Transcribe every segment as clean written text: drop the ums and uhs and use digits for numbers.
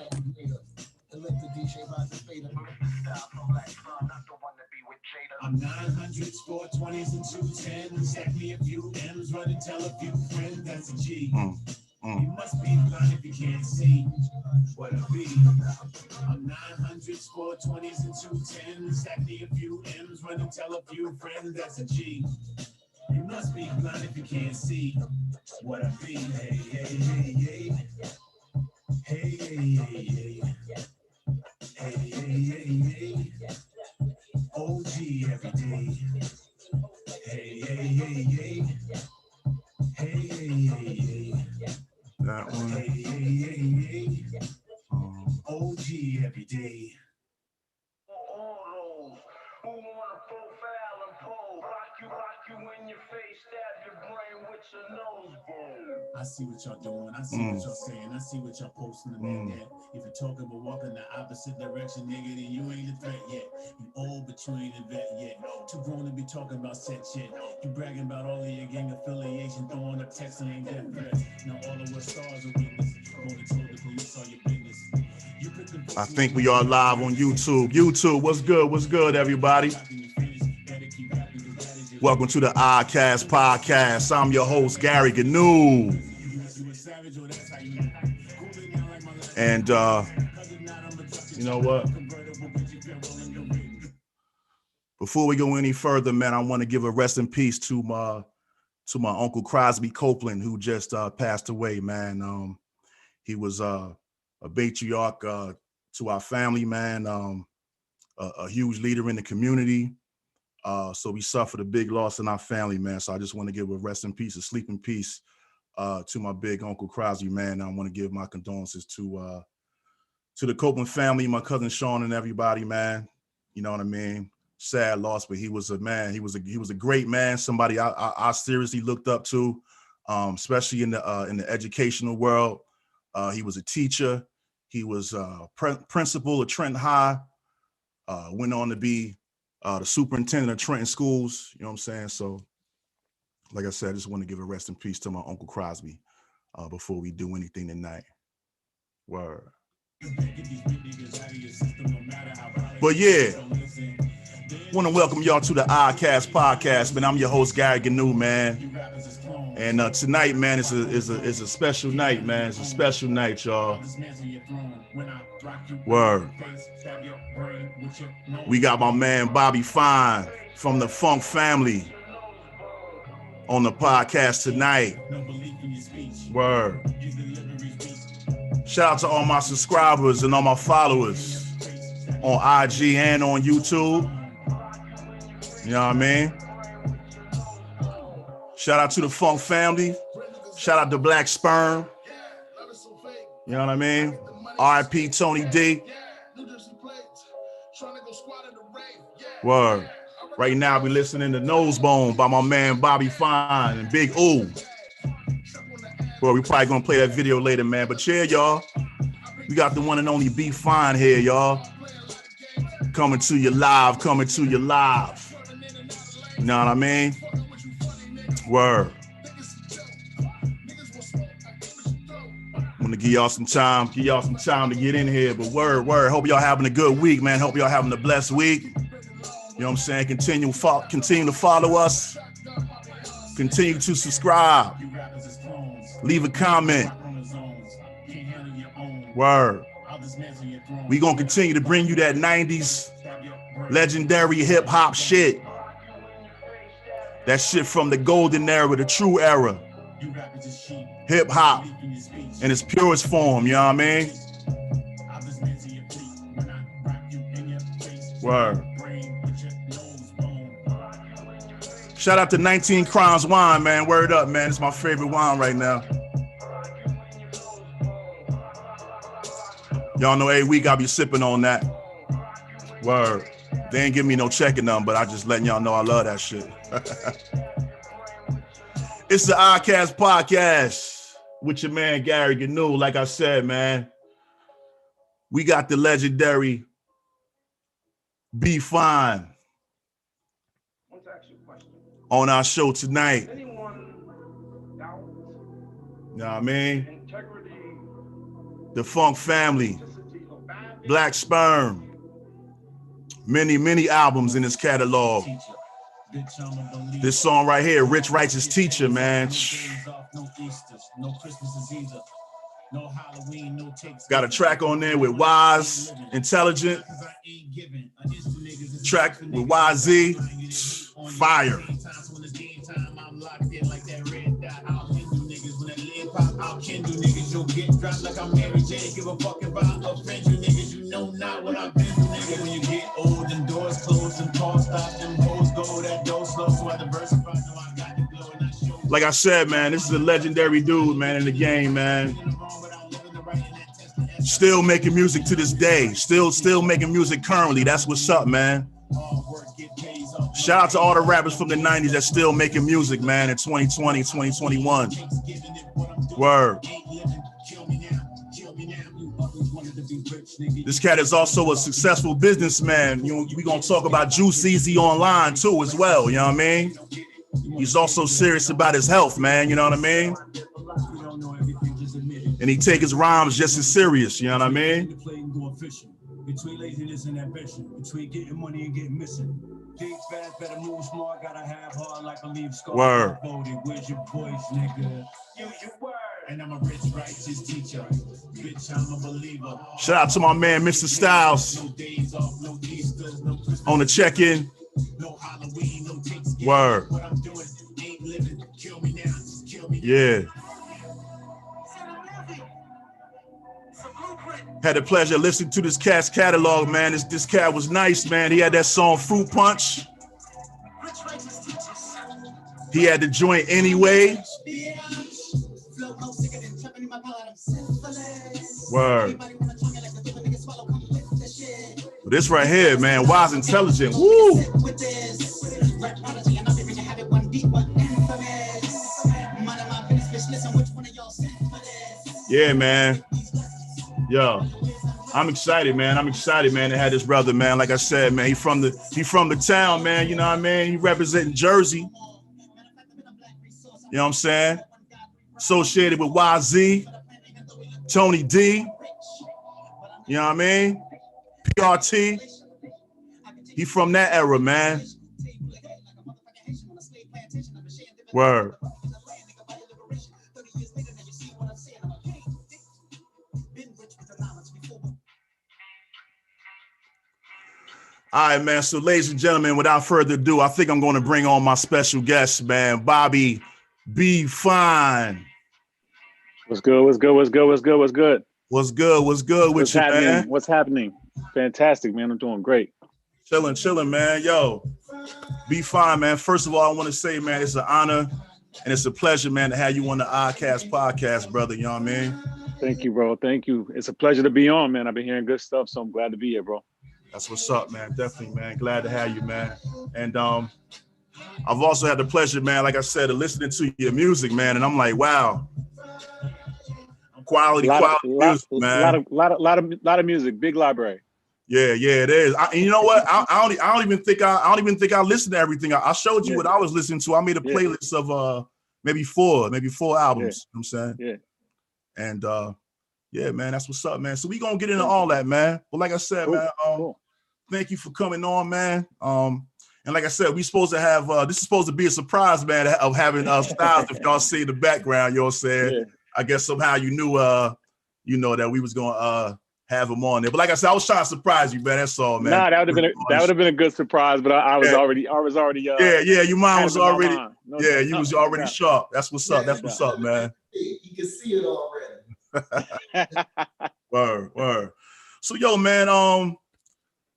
I'm 900s, 420s, and 210s. Stack me a few M's, run and tell a few friends that's a G. You must be blind if you can't see what I be. I'm 900s, 420s, and 210s. Stack me a few M's, run and tell a few friends that's a G. You must be blind if you can't see what I be. Hey, hey, hey, hey. Hey, hey, hey, hey. Hey, hey, hey, hey. OG every day. Hey, hey, hey, hey. Hey, hey, hey, hey. That one. Hey, hey, hey, hey. OG every day. Who wanna profile and pole? Rock you in your face, stab your brain with your nose bone. I see what y'all doing, I see what y'all saying, I see what y'all posting about that. If you're talking about walking the opposite direction, nigga, then you ain't a threat yet. You old, but you ain't a vet yet. Too grown to be talking about sex yet. You bragging about all of your gang affiliation, throwing up texts and ain't death threats. Now all of us stars are witness. Going to told the police all your business. I think we are live on YouTube. YouTube, what's good? What's good, everybody? Welcome to the Oddcast Podcast. I'm your host, Gary Gnu. And you know what? Before we go any further, man, I want to give a rest in peace to my Uncle Crosby Copeland, who just passed away, man. He was a patriarch to our family, man, a huge leader in the community. So we suffered a big loss in our family, man. So I just want to give a rest in peace, a sleep in peace to my big Uncle Crosby, man. I want to give my condolences to the Copeland family, my cousin Sean and everybody, man. You know what I mean? Sad loss, but he was a man. He was a great man, somebody I seriously looked up to, especially in the educational world. He was a teacher. He was principal of Trenton High. Went on to be the superintendent of Trenton Schools. You know what I'm saying? So, like I said, I just want to give a rest in peace to my Uncle Crosby before we do anything tonight. Word. But yeah, want to welcome y'all to the Oddcast Podcast, man. I'm your host, Gary Gnu, man. And tonight, man, is a special night, man. It's a special night, y'all. Word. We got my man Bobbie Fyne from the Funk family on the podcast tonight. Word. Shout out to all my subscribers and all my followers on IG and on YouTube. You know what I mean? Shout out to the Funk family. Shout out to Black Sperm. You know what I mean? R.I.P. Tony D. Word. Right now we listening to Nosebone by my man Bobbie Fyne and Big Ooh. Well, we probably gonna play that video later, man. But yeah, y'all, we got the one and only B Fyne here, y'all. Coming to you live. You know what I mean? Word. I'm gonna give y'all some time to get in here. But word. Hope y'all having a good week, man. Hope y'all having a blessed week. You know what I'm saying? Continue to follow us. Continue to subscribe. Leave a comment. Word. We gonna continue to bring you that 90s legendary hip hop shit. That shit from the golden era, the true era. Hip hop in its purest form, you know what I mean? Word. Shout out to 19 Crowns Wine, man. Word up, man. It's my favorite wine right now. Y'all know every week I'll be sipping on that. Word. They ain't give me no checking them, but I just letting y'all know I love that shit. It's the Oddcast Podcast with your man Gary Gnu. Like I said, man, we got the legendary B Fyne on our show tonight. You know what I mean? The Funk Family, Black Sperm, many albums in his catalog. This song right here, Rich Righteous Teacher, man. Got a track on there with Wise, Intelligent. Track with YZ, fire. I'll kindle niggas, you'll get dropped like I'm Mary J. Give a fuck about offend you niggas, you know not what I've been through, nigga. When you get old and doors closed and calls stop, them hoes go, that dough slow, so I diversify, know I got the glow and I show. Like I said, man, this is a legendary dude, man, in the game, man. Still making music to this day, still making music currently. That's what's up, man. Shout out to all the rappers from the 90s that's still making music, man, in 2020, 2021. Word. This cat is also a successful businessman. We gonna talk about Juice Easy online too as well, you know what I mean? He's also serious about his health, man, you know what I mean? And he take his rhymes just as serious, you know what I mean? Between laziness and ambition, between getting money and getting missing. Think fast, better move smart, gotta have hard like a leaf scar. Word. Where's your voice, nigga? You word. And I'm a rich, righteous teacher. Bitch, I'm a believer. Shout out to my man, Mr. Styles. No days off, no Easters, no Christmas. On the check-in. No Halloween, no Thanksgiving. Word. What I'm doing ain't living. Kill me now, just kill me now. Yeah. Had the pleasure of listening to this cat's catalog, man. This cat was nice, man. He had that song Fruit Punch. He had the joint Anyway. Word. This right here, man, Wise Intelligent. Woo! Yeah, man. Yo, I'm excited, man. I'm excited, man, to have this brother, man. Like I said, man, he from the town, man. You know what I mean? He representing Jersey. You know what I'm saying? Associated with YZ, Tony D. You know what I mean? PRT. He from that era, man. Word. All right, man. So, ladies and gentlemen, without further ado, I think I'm going to bring on my special guest, man, Bobbie Fyne. What's good? What's good? What's good? What's good? What's good? What's good? What's good with What's you, happening? man? What's happening? Fantastic, man. I'm doing great. Chilling, man. Yo, Be Fine, man. First of all, I want to say, man, it's an honor and it's a pleasure, man, to have you on the Oddcast podcast, brother. You know what I mean? Thank you, bro. Thank you. It's a pleasure to be on, man. I've been hearing good stuff, so I'm glad to be here, bro. That's what's up, man. Definitely, man. Glad to have you, man. And I've also had the pleasure, man, like I said, of listening to your music, man. And I'm like, wow. Quality music, man. Lot of music, big library. Yeah, it is. And you know what? I don't even think I listened to everything. I showed you what I was listening to. I made a playlist of maybe four albums. You know what I'm saying? Yeah. And yeah, man, that's what's up, man. So we gonna get into all that, man. But like I said, man, thank you for coming on, man. And like I said, we supposed to have this is supposed to be a surprise, man, of having Styles. If y'all see the background, you know what I'm saying? Yeah. I guess somehow you knew that we was gonna have him on there. But like I said, I was trying to surprise you, man. That's all, man. Nah, that would have been a good surprise, but I was already your mind was already you was already sharp. That's what's up. That's what's up, man. You can see it already. Word. So yo, man,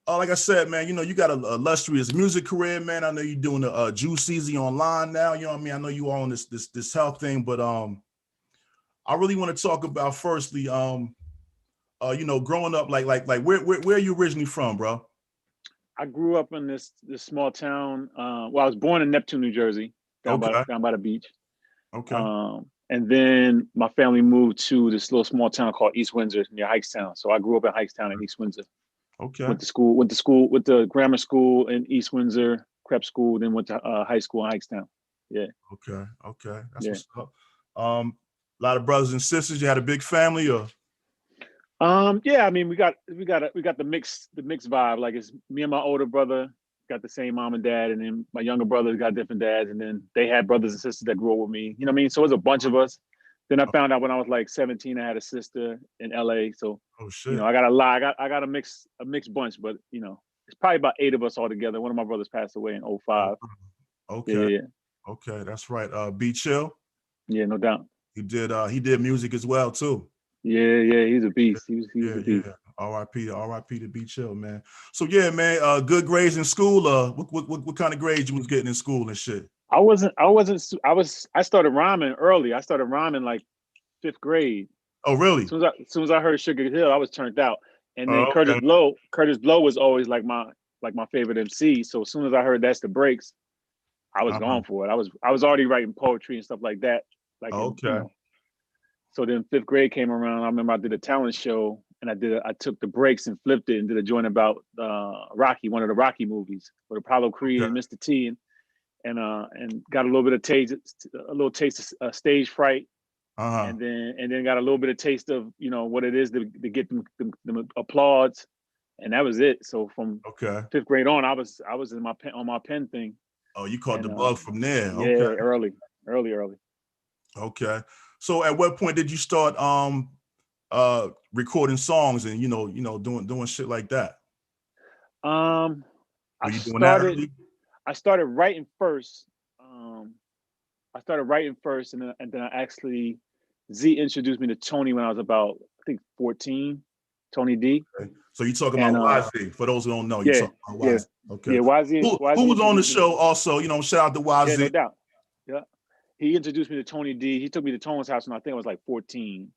like I said, man, you got a illustrious music career, man. I know you're doing the Juice Easy online now. You know what I mean? I know you are on this health thing, but I really want to talk about firstly, growing up, like where are you originally from, bro? I grew up in this small town. I was born in Neptune, New Jersey, down by the beach. Okay. And then my family moved to this little small town called East Windsor near Hikestown. So I grew up in Hikestown in East Windsor. Okay. Went to grammar school in East Windsor, prep school, then went to high school in Hikestown. Yeah. Okay. That's what's up. A lot of brothers and sisters. You had a big family, or? Yeah, I mean, we got the mix vibe. Like it's me and my older brother got the same mom and dad, and then my younger brothers got different dads, and then they had brothers and sisters that grew up with me. You know what I mean? So it was a bunch of us. Then I found out when I was like 17, I had a sister in LA. So, Oh shit. I got a lot. I got a mixed bunch, but it's probably about 8 of us all together. One of my brothers passed away in 05. Okay. Yeah. Okay, that's right. B Chill. Yeah, no doubt. He did music as well too. Yeah, he's a beast. He was a beast. Yeah. R.I.P. to B Chill, man. So yeah, man. Good grades in school. What kind of grades you was getting in school and shit? I started rhyming early. I started rhyming like 5th grade. Oh, really? As soon as I heard Sugar Hill, I was turned out. And then okay. Curtis Blow was always like my favorite MC. So as soon as I heard That's the Breaks, I was going for it. I was already writing poetry and stuff like that. Like So then 5th grade came around. I remember I did a talent show, and I took the breaks and flipped it and did a joint about Rocky, one of the Rocky movies, with Apollo Creed and Mr. T, and got a little bit of taste of stage fright. And then got a little bit of taste of what it is to get them applause, and that was it. So from 5th grade on, I was in on my pen thing. Oh, you caught the bug from there. Yeah, early. Okay. So at what point did you start recording songs and doing shit like that? I started writing first. And then I actually Z introduced me to Tony when I was about, I think, 14. Tony D. Okay. So you talking about YZ? For those who don't know, you talking about YZ. Okay. Yeah, YZ. Who was on the show also? Shout out to YZ. Yeah, no doubt. Yeah. He introduced me to Tony D. He took me to Tone's house when I think I was like 14.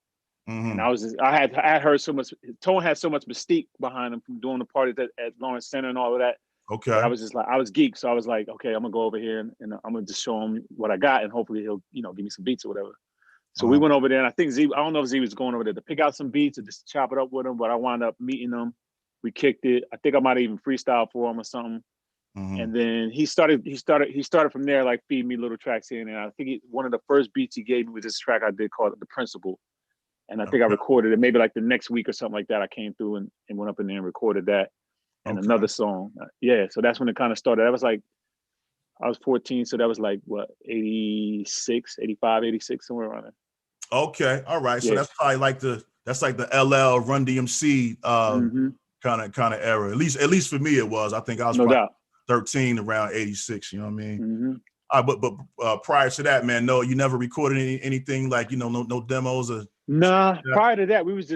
And I had heard so much. Tone had so much mystique behind him from doing the parties at Lawrence Center and all of that. Okay. I was just like, I was geeked, so I was like, okay, I'm gonna go over here and I'm gonna just show him what I got, and hopefully he'll, give me some beats or whatever. So we went over there, and I think Z, I don't know if Z was going over there to pick out some beats or just chop it up with him, but I wound up meeting him. We kicked it. I think I might have even freestyled for him or something. And then he started from there, like feeding me little tracks here and there. I think one of the first beats he gave me was this track I did called The Principle. And I think I recorded it maybe like the next week or something like that. I came through and went up in there and recorded that and another song. Yeah, so that's when it kind of started. That was like, I was 14, so that was like, what, 86, 85, 86, somewhere around there. Okay, all right. So that's probably like the LL Run DMC kind of era. At least for me it was. I think I was probably 13 around 86. You know what I mean? But prior to that, man, no, you never recorded anything like no demos or. Nah, prior to that, we was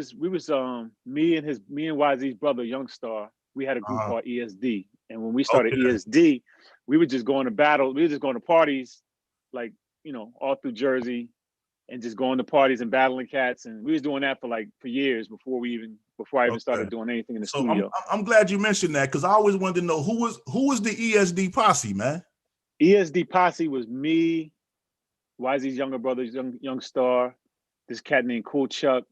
me and YZ's brother Youngstar. We had a group called ESD, and when we started ESD, we would just go on to battle. We were just going to parties, like all through Jersey, and just going to parties and battling cats. And we was doing that for years before I even started doing anything in the studio. I'm glad you mentioned that, because I always wanted to know who was the ESD posse, man. ESD posse was me, YZ's younger brother, Youngstar, this cat named Cool Chuck,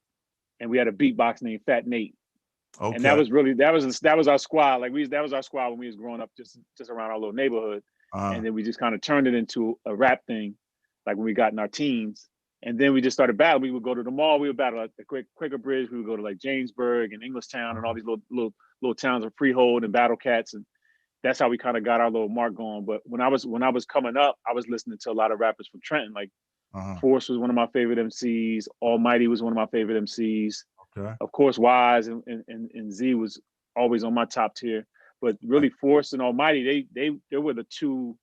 and we had a beatbox named Fat Nate. Okay. And that was our squad. Like that was our squad when we was growing up, just around our little neighborhood. And then we just kind of turned it into a rap thing, like when we got in our teens. And then we just started battling. We would go to the mall. We would battle at the Quaker Bridge. We would go to like Jamesburg and Englishtown and all these little towns of Freehold and Battle Cats. And that's how we kind of got our little mark going. But when I was coming up, I was listening to a lot of rappers from Trenton. Like Force was one of my favorite MCs. Almighty was one of my favorite MCs. Okay. Of course, Wise and Z was always on my top tier. But really, Force and Almighty, they were the two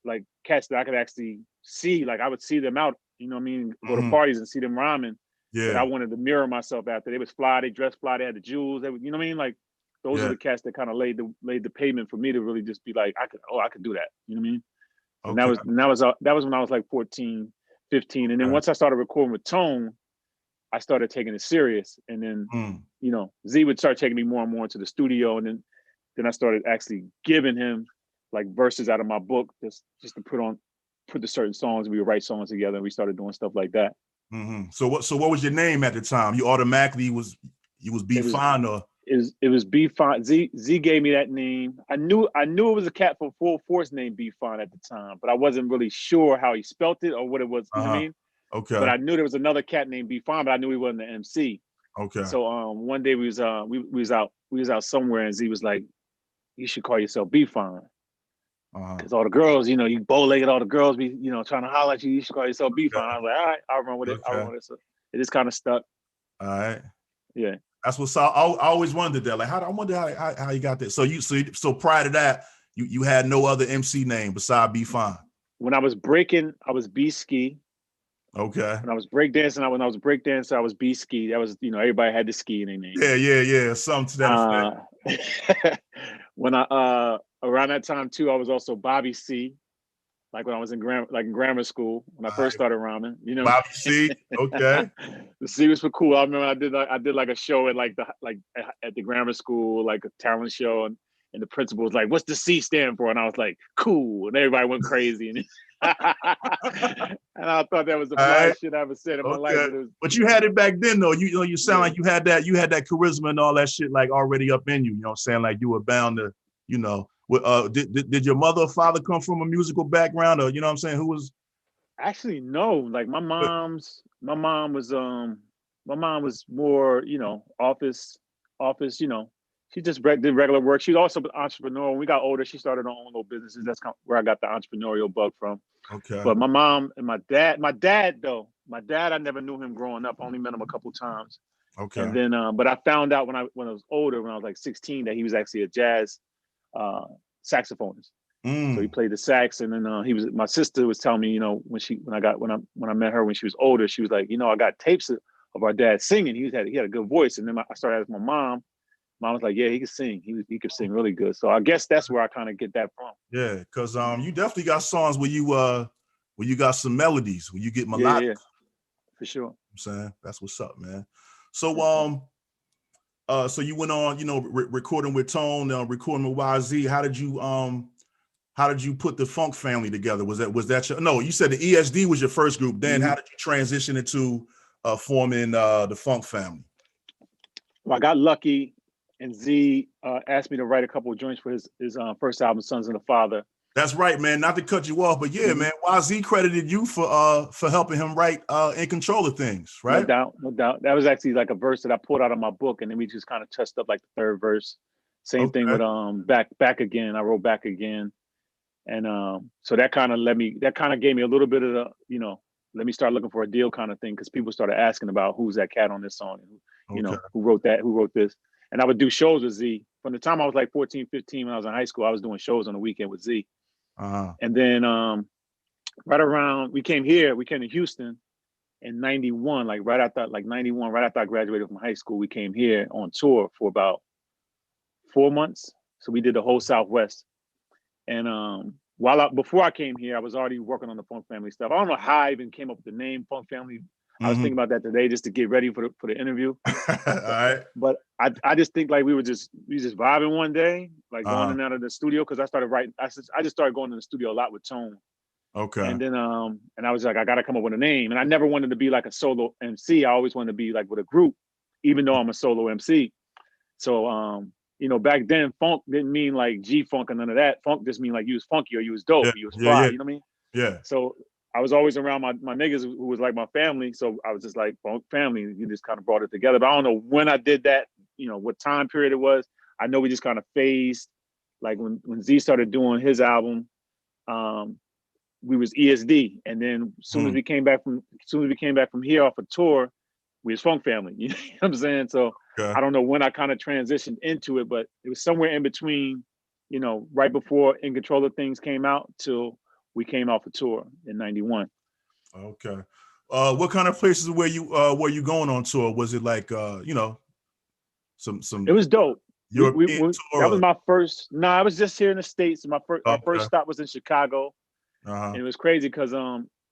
like cats that I could actually see. Like I would see them out, you know what I mean, go to parties and see them rhyming. Yeah. But I wanted to mirror myself after. They was fly, they dressed fly, they had the jewels, they would, you know what I mean? Like those are the cats that kind of laid the pavement for me to really just be like, I could do that. You know what I mean? And that was when I was like 14, 15. And then once I started recording with Tone, I started taking it serious. And then, Z would start taking me more and more into the studio. And then I started actually giving him like verses out of my book just to put the certain songs. We would write songs together and we started doing stuff like that. So what was your name at the time? You automatically was B Fyne, or? It was B Fyne. Z gave me that name. I knew it was a cat from Full Force named B Fyne at the time, but I wasn't really sure how he spelt it or what it was. You know what I mean? Okay. But I knew there was another cat named B Fyne, but I knew he wasn't the MC. Okay. So one day we was out somewhere, and Z was like, "You should call yourself Bobbie Fyne." Because all the girls, you bow-legged, all the girls be, trying to holler at you. You should call yourself Bobbie Fyne. I was like, all right, I'll run with it. I'll run with it. So it just kind of stuck. All right. Yeah. That's what's I always wondered that. Like, I wonder how you got that. So prior to that, you had no other MC name besides Bobbie Fyne. When I was breaking, I was B Ski. Okay. When I was breakdancing, I was B Ski. That was, everybody had the ski in their name. Yeah. Something to that effect. When around that time too, I was also Bobbie C. Like when I was in grammar school, when I first started rhyming, Bobbie C. Okay. The C was for cool. I remember I did like a show at at the grammar school, like a talent show, and the principal was like, "What's the C stand for?" And I was like, "Cool," and everybody went crazy. And I thought that was the flyest shit I ever said in my life. But you had it back then, though. You sound like you had that charisma and all that shit like already up in you. You know what I'm saying? Like you were bound to, did your mother or father come from a musical background, or you know what I'm saying? Who was? Actually, no. Like my mom was more, office. She just did regular work. She was also an entrepreneur. When we got older, she started her own little businesses. That's where I got the entrepreneurial bug from. Okay. But my mom and my dad, I never knew him growing up. I only met him a couple times. Okay. And then, but I found out when I was older, when I was like 16, that he was actually a jazz saxophonist. So he played the sax, and then my sister was telling me, when I met her when she was older, she was like, I got tapes of our dad singing. He had a good voice. And then I started asking my mom. Mom was like, yeah, he could sing. He could sing really good. So I guess that's where I kind of get that from. Yeah, because you definitely got songs where you got some melodies, where you get melodic. Yeah, for sure. I'm saying that's what's up, man. So so you went on, recording with Tone, recording with YZ. How did you put the Funk family together? Was that no? You said the ESD was your first group. Then how did you transition into forming the Funk family? Well, I got lucky, and Z asked me to write a couple of joints for his first album, Sons and the Father. That's right, man. Not to cut you off, but yeah, man. YZ credited you for helping him write In Control of Things, right? No doubt. That was actually like a verse that I pulled out of my book, and then we just kind of touched up like the third verse. Same thing with Back Again. I wrote Back Again. And so that kind of gave me a little bit of the, let me start looking for a deal kind of thing, because people started asking about who's that cat on this song, and who wrote that, who wrote this. And I would do shows with Z. From the time I was like 14, 15, when I was in high school, I was doing shows on the weekend with Z. And then right around, we came to Houston in 91, like right after I graduated from high school. We came here on tour for about 4 months. So we did the whole Southwest. And before I came here, I was already working on the Funk Family stuff. I don't know how I even came up with the name Funk Family. I was thinking about that today just to get ready for the interview. All right. But I just think like we just vibing one day, like going in and out of the studio, because I started writing. I just started going to the studio a lot with Tone. Okay. And then and I was like, I gotta come up with a name. And I never wanted to be like a solo MC. I always wanted to be like with a group, even though I'm a solo MC. So back then, funk didn't mean like G-funk and none of that. Funk just mean like you was funky or you was dope, or you was fly, you know what I mean? Yeah. So I was always around my niggas who was like my family. So I was just like, Funk Family, you just kind of brought it together. But I don't know when I did that, what time period it was. I know we just kind of phased. Like when Z started doing his album, we was ESD. And then as soon as we came back from here off a tour, we was Funk Family. You know what I'm saying? So I don't know when I kind of transitioned into it, but it was somewhere in between, right before In Control of Things came out till we came off a tour in 91. Okay. What kind of places were you going on tour? Was it like some It was dope. European tour? That was my first. No, I was just here in the States. Our first stop was in Chicago. And it was crazy because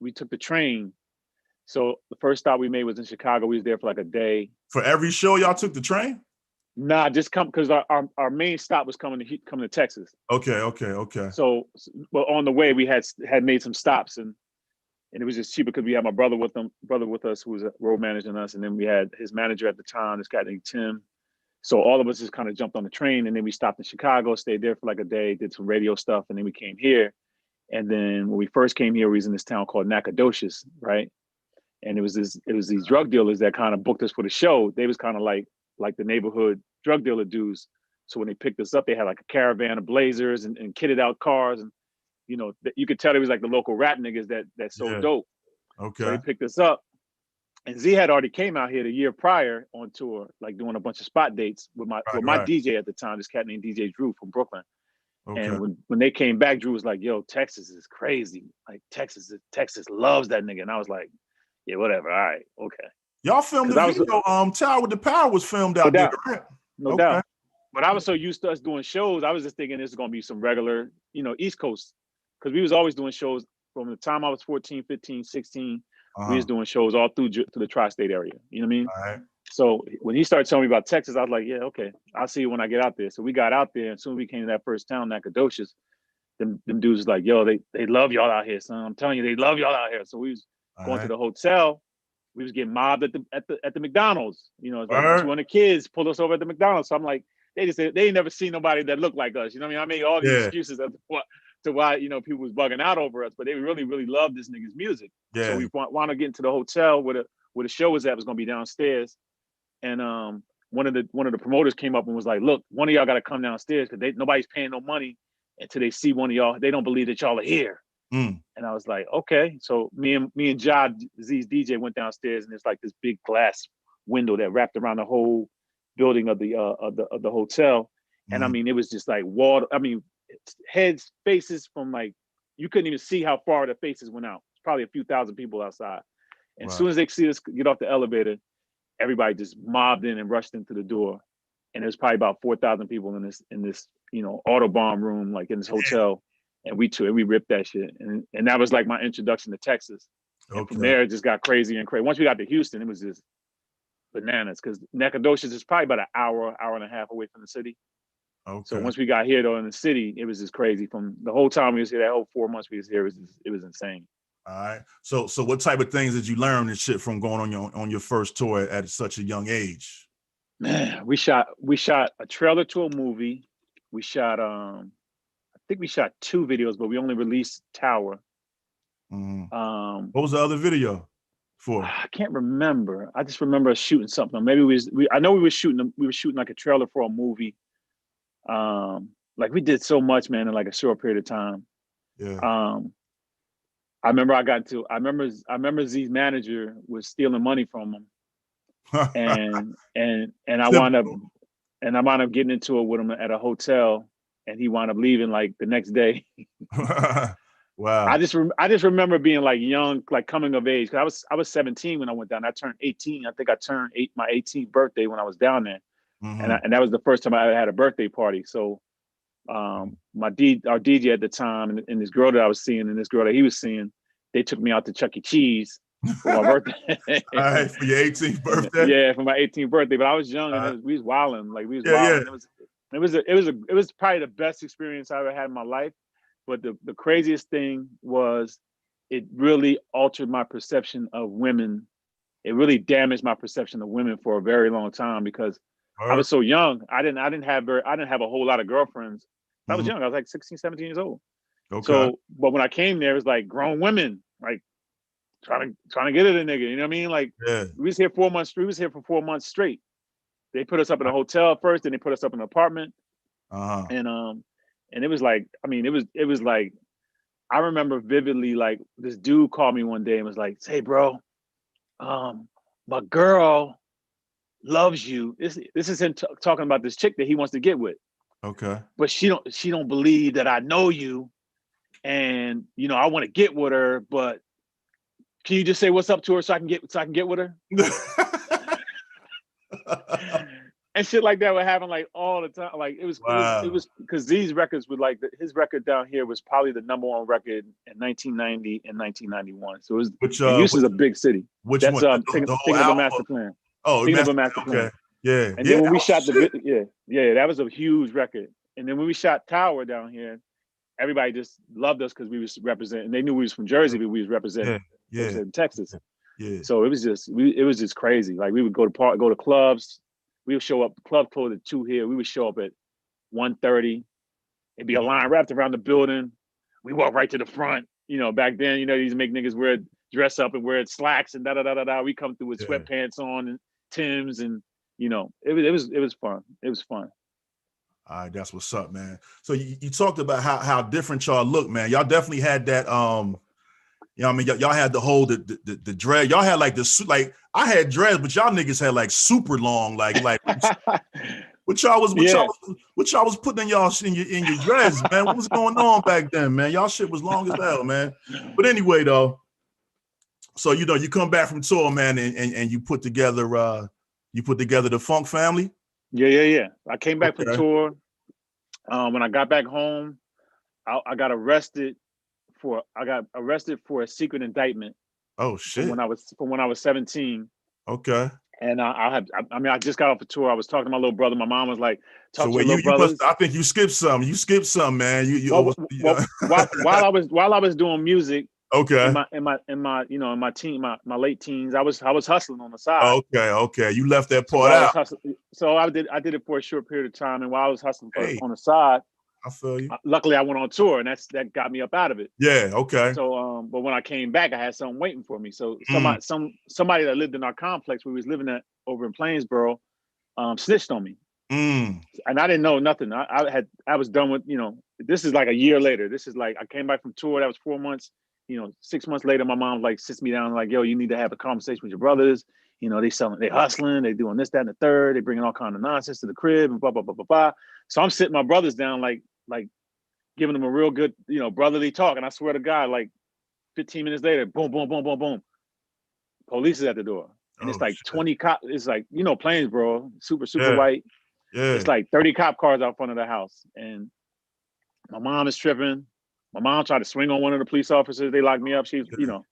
we took the train. So the first stop we made was in Chicago. We was there for like a day. For every show, y'all took the train? Nah, just come because our main stop was coming to Texas. Okay. So, well, on the way we had made some stops, and it was just cheaper because we had my brother with us who was road managing us, and then we had his manager at the time, this guy named Tim. So all of us just kind of jumped on the train, and then we stopped in Chicago, stayed there for like a day, did some radio stuff, and then we came here. And then when we first came here, we was in this town called Nacogdoches, right? And it was these drug dealers that kind of booked us for the show. They was kind of like the neighborhood drug dealer dudes. So when they picked us up, they had like a caravan of Blazers and kitted out cars, and you know, you could tell it was like the local rap niggas that sold dope. Okay. So they picked us up, and Z had already came out here the year prior on tour, like doing a bunch of spot dates with my DJ at the time, this cat named DJ Drew from Brooklyn. Okay. And when they came back, Drew was like, "Yo, Texas is crazy. Like Texas loves that nigga." And I was like, "Yeah, whatever. All right, okay." Y'all filmed the video. Tower with the Power was filmed out there, right? No doubt. But I was so used to us doing shows, I was just thinking this is gonna be some regular, you know, East Coast, because we was always doing shows from the time I was 14, 15, 16. We was doing shows all through the tri-state area. You know what I mean? All right. So when he started telling me about Texas, I was like, yeah, okay, I'll see you when I get out there. So we got out there, and soon as we came to that first town, Nacogdoches, them dudes was like, yo, they love y'all out here, son. I'm telling you, they love y'all out here. So we was going to the hotel. We was getting mobbed at the McDonald's. You know, it's like 200 kids pulled us over at the McDonald's. So I'm like, they just said they ain't never seen nobody that looked like us. You know what I mean? I made all these excuses as to why, you know, people was bugging out over us, but they really, really loved this nigga's music. Yeah. So we wound up getting to the hotel where the show was at, was gonna be downstairs. And one of the promoters came up and was like, look, one of y'all gotta come downstairs because nobody's paying no money until they see one of y'all. They don't believe that y'all are here. And I was like, okay. So me and Ja, Z's DJ, went downstairs, and there's like this big glass window that wrapped around the whole building of the hotel. And I mean, it was just like water. I mean, heads, faces from like, you couldn't even see how far the faces went out. It's probably a few thousand people outside. And as soon as they see us get off the elevator, everybody just mobbed in and rushed into the door. And there's probably about 4,000 people in this, you know, Autobahn room, like in this hotel. And we ripped that shit. And that was like my introduction to Texas. And from there, it just got crazy and crazy. Once we got to Houston, it was just bananas, because Nacogdoches is probably about an hour and a half away from the city. Okay. So once we got here though in the city, it was just crazy. From the whole time we was here, that whole 4 months we was here, it was insane. All right. So what type of things did you learn and shit from going on your first tour at such a young age? Man, we shot a trailer to a movie. We shot I think we shot 2 videos, but we only released Tower. What was the other video for? I can't remember. I just remember us shooting something. Maybe I know we were shooting like a trailer for a movie. Like we did so much, man, in like a short period of time. Yeah. I remember Z's manager was stealing money from him. and I wound up getting into it with him at a hotel, and he wound up leaving like the next day. Wow. I just remember being like young, like coming of age. Cause I was 17 when I went down. I turned 18. I think I turned my 18th birthday when I was down there. And that was the first time I ever had a birthday party. So our DJ at the time and this girl that I was seeing and this girl that he was seeing, they took me out to Chuck E. Cheese for my birthday. All right, for your 18th birthday? Yeah, for my 18th birthday. But I was young and we was wilding. Like we was wilding. Yeah. It was probably the best experience I ever had in my life. But the craziest thing was it really altered my perception of women. It really damaged my perception of women for a very long time, because I was so young. I didn't have a whole lot of girlfriends. I was young. I was like 16, 17 years old. Okay. So, but when I came there, it was like grown women, like trying to get at a nigga. You know what I mean? Like we was here 4 months. We was here for 4 months straight. They put us up in a hotel first, then they put us up in an apartment. And it was like, I mean, it was like, I remember vividly, like this dude called me one day and was like, "Hey, bro, my girl loves you." This is him talking about this chick that he wants to get with. Okay. But she don't believe that I know you, and you know I want to get with her. But can you just say what's up to her so I can get with her? And shit like that would happen like all the time. Like it was because these records would like his record down here was probably the #1 record in 1990 and 1991. So it was Houston's a big city. Which that's one? Thinking of a Master Plan. Oh, Thinking of a Master Plan. Yeah. And then when we shot that was a huge record. And then when we shot Tower down here, everybody just loved us because we was representing. They knew we was from Jersey, but we was representing Texas. Yeah. So it was just crazy. Like we would go to clubs. We would show up, club closed at 2 here. We would show up at 1:30. It'd be a line wrapped around the building. We walk right to the front. You know, back then, you know, these make niggas wear dress up and wear slacks and da da da da da. We come through with sweatpants on and Timbs, and you know, it was fun. It was fun. All right, that's what's up, man. So you talked about how different y'all look, man. Y'all definitely had that. You know what I mean? Y'all had the whole the dread. Y'all had like I had dreads, but y'all niggas had like super long, like what y'all was putting in y'all in your dreads, man. What was going on back then, man? Y'all shit was long as hell, man. But anyway, though, so you know, you come back from tour, man, and you put together the Funk Family. Yeah. I came back from tour. When I got back home, I got arrested for a secret indictment. Oh shit! From when I was 17. Okay. And I just got off the tour. I was talking to my little brother. My mom was like, "Talk to your little brother." I think you skipped some. You skipped some, man. While I was doing music. Okay. In my late teens, I was hustling on the side. Okay. You left that part out. So I did it for a short period of time, and while I was hustling on the side, I feel you. Luckily, I went on tour, and that got me up out of it. Yeah. Okay. So, but when I came back, I had something waiting for me. So somebody that lived in our complex we was living at over in Plainsboro, snitched on me. And I didn't know nothing. I was done with, you know. This is like a year later. This is like I came back from tour. That was 4 months. You know, 6 months later, my mom like sits me down like, yo, you need to have a conversation with your brothers. You know, they hustling, they doing this, that, and the third. They bringing all kind of nonsense to the crib and blah, blah, blah, blah, blah. So I'm sitting my brothers down like giving them a real good, you know, brotherly talk. And I swear to God, like 15 minutes later, boom, boom, boom, boom, boom. Police is at the door. And it's like 20 cops. It's like, you know, Plainsboro, super white. Yeah. It's like 30 cop cars out front of the house. And my mom is tripping. My mom tried to swing on one of the police officers. They locked me up. She, you know,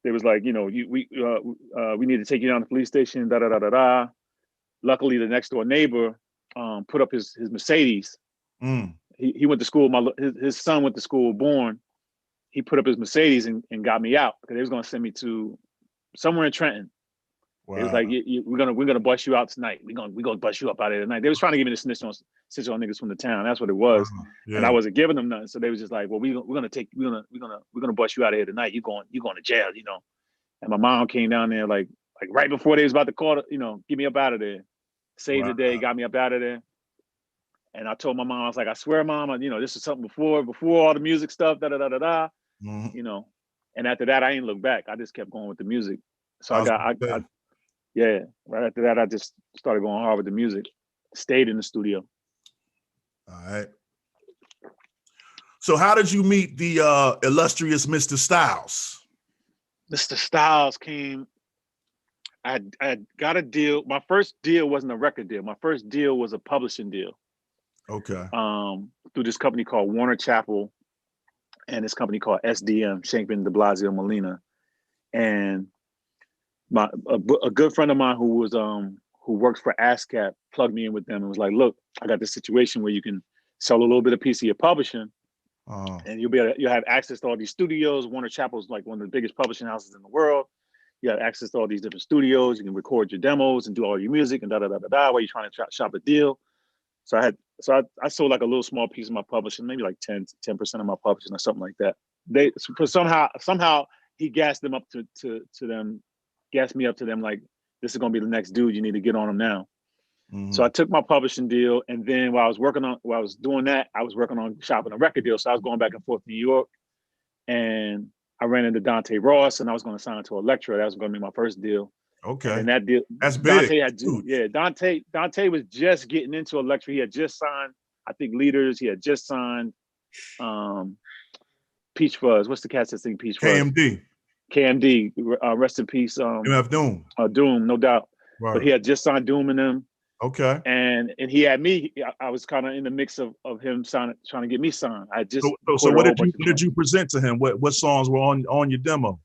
they was like, you know, we need to take you down to the police station. Da da da da da. Luckily, the next door neighbor put up his Mercedes. He went to school. His son went to school. Born. He put up his Mercedes and got me out because they was gonna send me to somewhere in Trenton. Wow. It was like we're gonna bust you out tonight. We're gonna bust you up out of there tonight. They was trying to give me the snitch on niggas from the town. That's what it was. And I wasn't giving them nothing. So they was just like, well, we're gonna bust you out of here tonight. You going to jail, you know. And my mom came down there like right before they was about to call, you know, get me up out of there. Saved the day, got me up out of there. And I told my mom, I was like, I swear, Mom, you know, this is something before all the music stuff, da da da da da. You know. And after that, I ain't looked back. I just kept going with the music. So right after that, I just started going hard with the music. Stayed in the studio. All right. So how did you meet the illustrious Mr. Styles? Mr. Styles came, I got a deal. My first deal wasn't a record deal. My first deal was a publishing deal. Okay. Through this company called Warner Chappell and this company called SDM, Shankman de Blasio Molina. And a good friend of mine who works for ASCAP plugged me in with them and was like, look, I got this situation where you can sell a little bit of piece of your publishing and you'll have access to all these studios. Warner Chappell's like one of the biggest publishing houses in the world. You have access to all these different studios. You can record your demos and do all your music and da da da da da while you're trying to shop a deal. So I sold like a little small piece of my publishing, maybe like 10% of my publishing or something like that. Somehow he gassed me up to them like, this is gonna be the next dude. You need to get on him now. So I took my publishing deal, and then while I was doing that, I was working on shopping a record deal. So I was going back and forth to New York, and I ran into Dante Ross, and I was going to sign to Elektra. That was going to be my first deal. Okay, and that deal, that's big. Dante was just getting into Elektra. He had just signed, I think, Leaders. He had just signed Peach Fuzz. What's the cat that sing Peach Fuzz? KMD. Rest in peace. MF Doom. Doom, no doubt. Right. But he had just signed Doom and them. Okay. And he had me. I was kind of in the mix of him trying to get me signed. I just so what did you present to him? What songs were on your demo?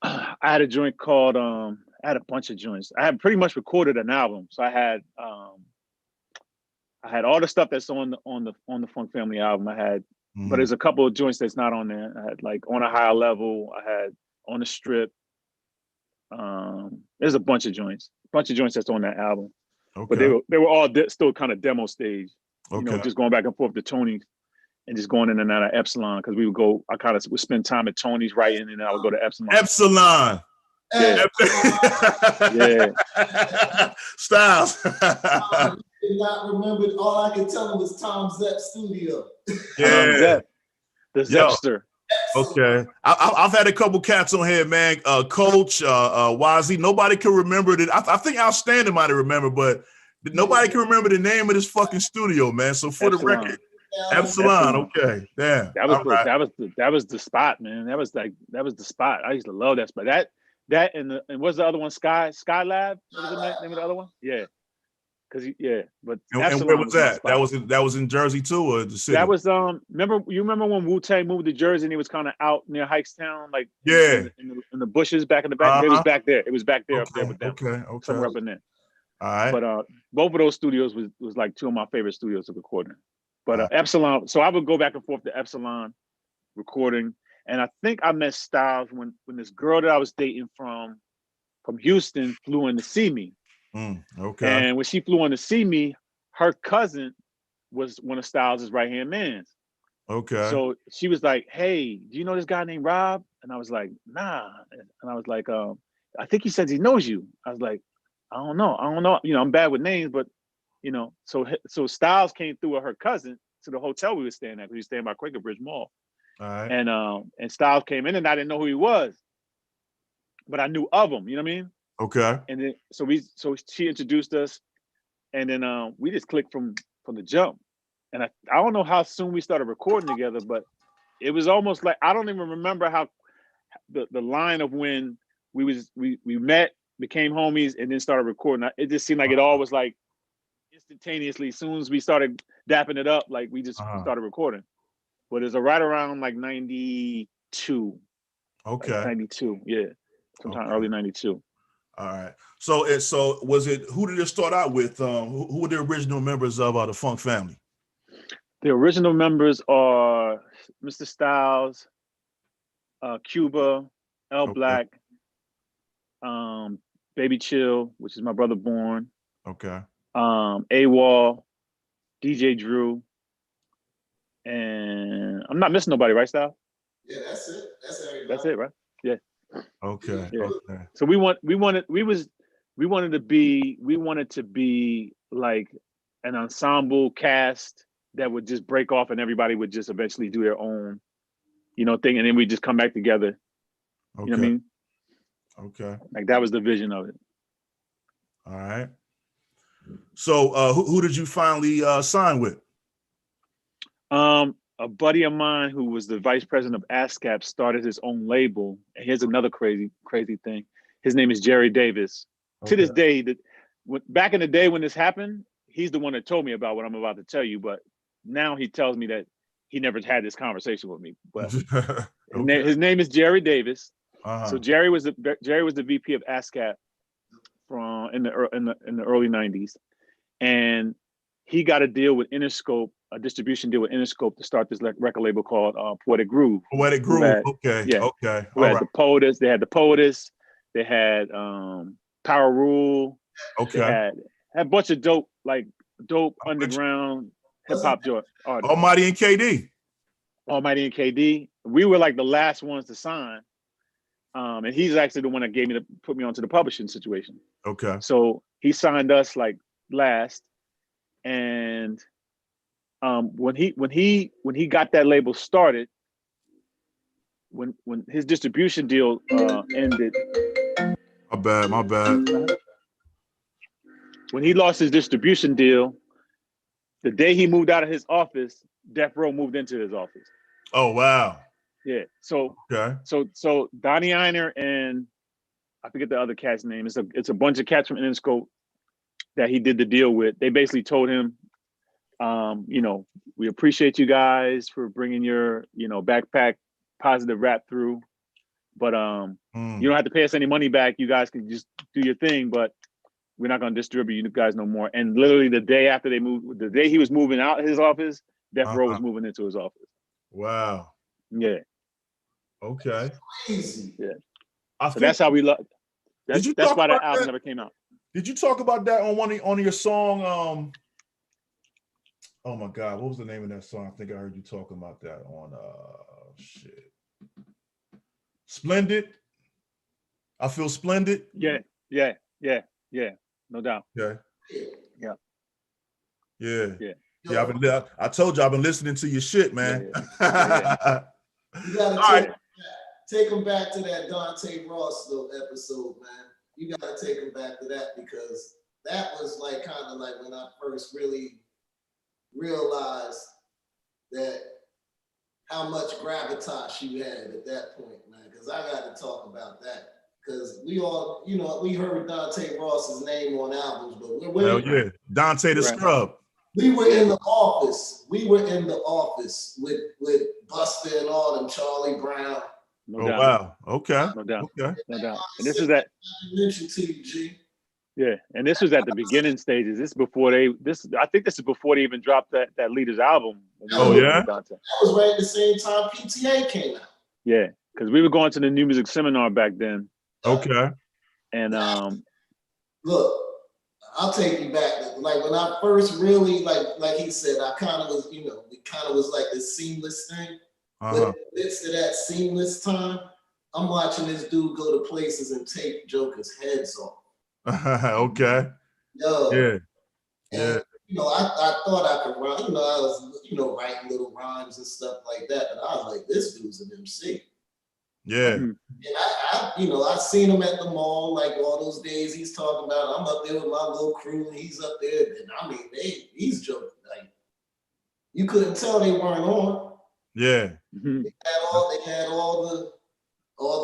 I had a joint called I had a bunch of joints. I had pretty much recorded an album. So I had all the stuff that's on the Funk Family album. I had, but there's a couple of joints that's not on there. I had like On a Higher Level. I had On the Strip. There's a bunch of joints that's on that album. Okay. But they were all still kind of demo stage, you know, just going back and forth to Tony. and just going in and out of Epsilon because we would go. I kind of would spend time at Tony's writing, and then I would go to Epsilon. Epsilon. Yeah. Yeah. Styles. I did not remember. All I could tell him was Tom Zepp Studio. Yeah. Zepp. The Zepster. Okay. I've had a couple cats on here, man. Coach, YZ. Nobody can remember it. I think Outstanding might have remembered, but nobody can remember the name of this fucking studio, man. So for Epsilon. the record, Epsilon. Okay. Damn. That was the spot, man. That was the spot. I used to love that spot. That and what's the other one? Skylab? What was the name of the other one? Yeah. But and where was that? That was in Jersey too, or the city? That was remember when Wu-Tang moved to Jersey and he was kind of out near Hikestown, like in the bushes back in the back. It was back there. It was back there up there with them. Okay. Somewhere up in there. All right. But both of those studios was like two of my favorite studios to record in. But Epsilon, so I would go back and forth to Epsilon recording. And I think I met Styles when this girl that I was dating from Houston flew in to see me. Okay. And when she flew in to see me, her cousin was one of Styles' right-hand mans. Okay. So she was like, "Hey, do you know this guy named Rob?" And I was like, "Nah." And I was like, "I think he says he knows you." I was like, I don't know. You know, I'm bad with names, but you know, so Styles came through with her cousin to the hotel we were staying at because we were staying by Quaker Bridge Mall. All right. And Styles came in and I didn't know who he was, but I knew of him. You know what I mean? Okay. And then so she introduced us, and then we just clicked from the jump. And I don't know how soon we started recording together, but it was almost like I don't even remember how the line of when we met, became homies, and then started recording. It just seemed like it all was like instantaneously. As soon as we started dapping it up, like we just started recording. But it's right around like 92. Okay. Like 92, yeah. Sometime early 92. All right. So was it, who did it start out with? Who were the original members of the Funk family? The original members are Mr. Styles, Cuba, L Black, Baby Chill, which is my brother Born. Okay. AWOL, DJ Drew, and I'm not missing nobody, right, Style? Yeah, that's it. That's everybody. That's it, right? Yeah. Okay. Yeah. Okay. So we wanted to be like an ensemble cast that would just break off and everybody would just eventually do their own, thing, and then we just come back together. Okay. You know what I mean? Okay. Like that was the vision of it. All right. So who did you finally sign with? A buddy of mine who was the vice president of ASCAP started his own label. And here's another crazy thing. His name is Jerry Davis. Okay. To this day, back in the day when this happened, he's the one that told me about what I'm about to tell you. But now he tells me that he never had this conversation with me. But okay. his name is Jerry Davis. So Jerry was the VP of ASCAP in the early 90s, and he got a deal with Interscope, a distribution deal with Interscope to start this record label called Poetic Groove. Poetic Groove. Okay. Yeah. Okay. Who had the Poetess? They had the Poetess. They had Power Rule. Okay. They had a bunch of dope underground hip hop artists. Almighty and KD. Almighty and KD. We were like the last ones to sign. And he's actually the one that put me onto the publishing situation. Okay. So he signed us like last, and when he got that label started, when his distribution deal ended. My bad. When he lost his distribution deal, the day he moved out of his office, Death Row moved into his office. Oh wow. Yeah. So okay. So Donnie Einer and I forget the other cat's name. It's a bunch of cats from Interscope that he did the deal with. They basically told him, we appreciate you guys for bringing your, backpack positive rap through, but you don't have to pay us any money back. You guys can just do your thing, but we're not going to distribute you guys no more. And literally the day after the day he was moving out of his office, Death Row was moving into his office. Wow. Yeah. Okay. Crazy. Yeah. So that's how we love. That's why that album never came out. Did you talk about that on one of your song? Oh my God, what was the name of that song? I think I heard you talking about that on shit. Splendid. I feel splendid. Yeah. No doubt. Okay. Yeah. I told you I've been listening to your shit, man. Yeah. You gotta take them back to that Dante Ross little episode, man. You gotta take them back to that, because that was like kind of like when I first really realized that how much gravitas you had at that point, man. Because I got to talk about that. Because we all, we heard Dante Ross's name on albums, but we're Dante the Scrub. We were in the office. We were in the office with Buster and all them, Charlie Brown. No doubt. Wow. Okay. No doubt. Okay. No doubt. And this is that. I mentioned to you, G. Yeah, and this was at the beginning stages. I think this is before they even dropped that Leaders album. Oh yeah. That was right at the same time PTA came out. Yeah, because we were going to the New Music Seminar back then. Okay. And look, I'll take you back. Like when I first really like he said, I kind of was, it kind of was like this seamless thing. But in the midst of that seamless time, I'm watching this dude go to places and take jokers' heads off. Okay. Yo. Yeah. And, I thought I could rhyme. I was, writing little rhymes and stuff like that. But I was like, this dude's an MC. Yeah. And I seen him at the mall, like all those days he's talking about. I'm up there with my little crew, and he's up there. And he's joking. Like, you couldn't tell they weren't on. Yeah. They had all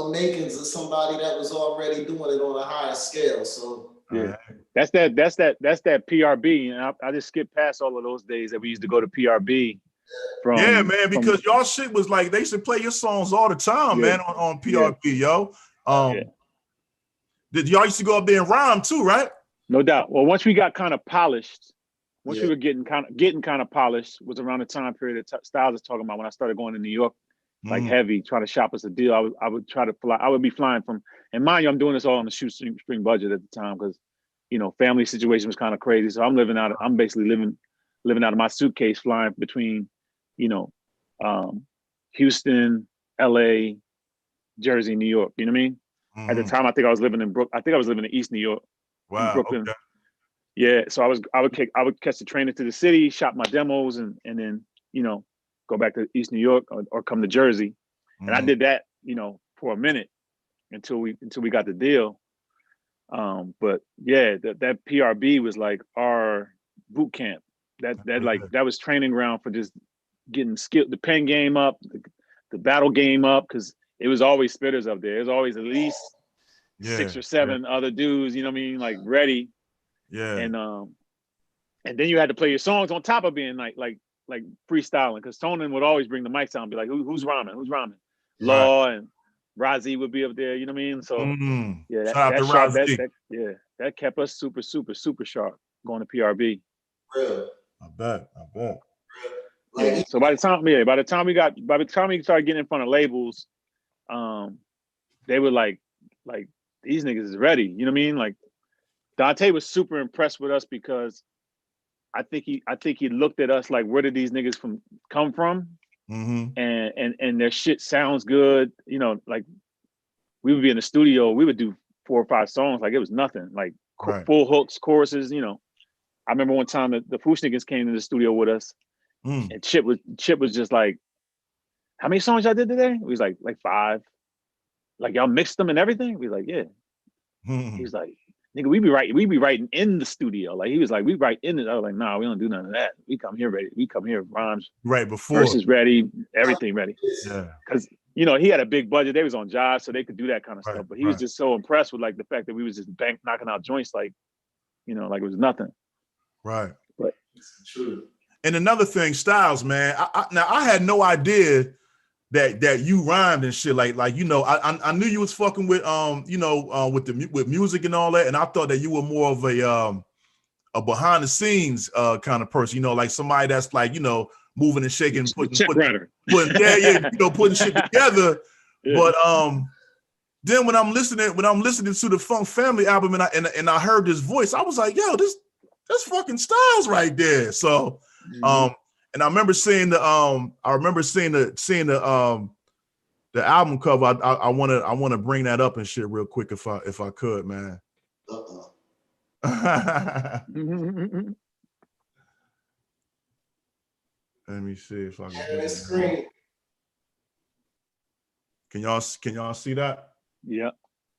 the makings of somebody that was already doing it on a higher scale. So yeah, that's that PRB, and I just skipped past all of those days that we used to go to PRB. Because y'all shit was like they should play your songs all the time, man, on PRB, yo. Did y'all used to go up there and rhyme too, right? No doubt. Well, once we got kind of polished, we were getting kind of polished, was around the time period that Styles is talking about when I started going to New York. Like heavy, trying to shop us a deal. I would try to fly. I would be flying from, and mind you, I'm doing this all on the shoestring budget at the time because, family situation was kind of crazy. So I'm basically living out of my suitcase, flying between, Houston, LA, Jersey, New York. You know what I mean? At the time, I think I was living in East New York. Wow. Brooklyn. Okay. Yeah. So I would catch the train into the city, shop my demos, and then go back to East New York or come to Jersey. And I did that, for a minute until we got the deal. But yeah, that PRB was like our boot camp. That was training ground for just getting skilled, the pen game up, the battle game up, because it was always spitters up there. There's always at least 6 or 7 other dudes, like ready. Yeah. And then you had to play your songs on top of being like freestyling, because Tonin would always bring the mics down and be like, who's rhyming? Right. Law and Rozzy would be up there, you know what I mean? So that kept us super, super, super sharp going to PRB. Really? I bet. Like, yeah. So by the time we started getting in front of labels, they were like these niggas is ready, you know what I mean? Like Dante was super impressed with us because I think he looked at us like, where did these niggas come from? And their shit sounds good. Like we would be in the studio, we would do 4 or 5 songs like it was nothing, like full hooks, choruses. I remember one time the Foosh niggas came to the studio with us, and Chip was just like, "How many songs y'all did today?" We was like 5. Like y'all mixed them and everything. We was like, "Yeah." He was like, "Nigga, we be writing in the studio." Like he was like, "We write in it." I was like, "Nah, we don't do none of that. We come here ready. We come here rhymes right before, verses ready, everything ready." Yeah, because he had a big budget. They was on jobs, so they could do that kind of stuff. But he was just so impressed with like the fact that we was just knocking out joints like it was nothing. Right. But true. And another thing, Styles, man. I had no idea that you rhymed and shit. Like I knew you was fucking with with music and all that, and I thought that you were more of a behind the scenes kind of person. Like somebody that's like moving and shaking, putting shit together. Yeah. But then when I'm listening to the Funk Family album and I heard this voice, I was like, yo, that's fucking Styles right there. So And I remember seeing the album cover. I want to bring that up and shit real quick if I could, man. Let me see if I can. Yeah, screen. Can y'all see that? Yeah.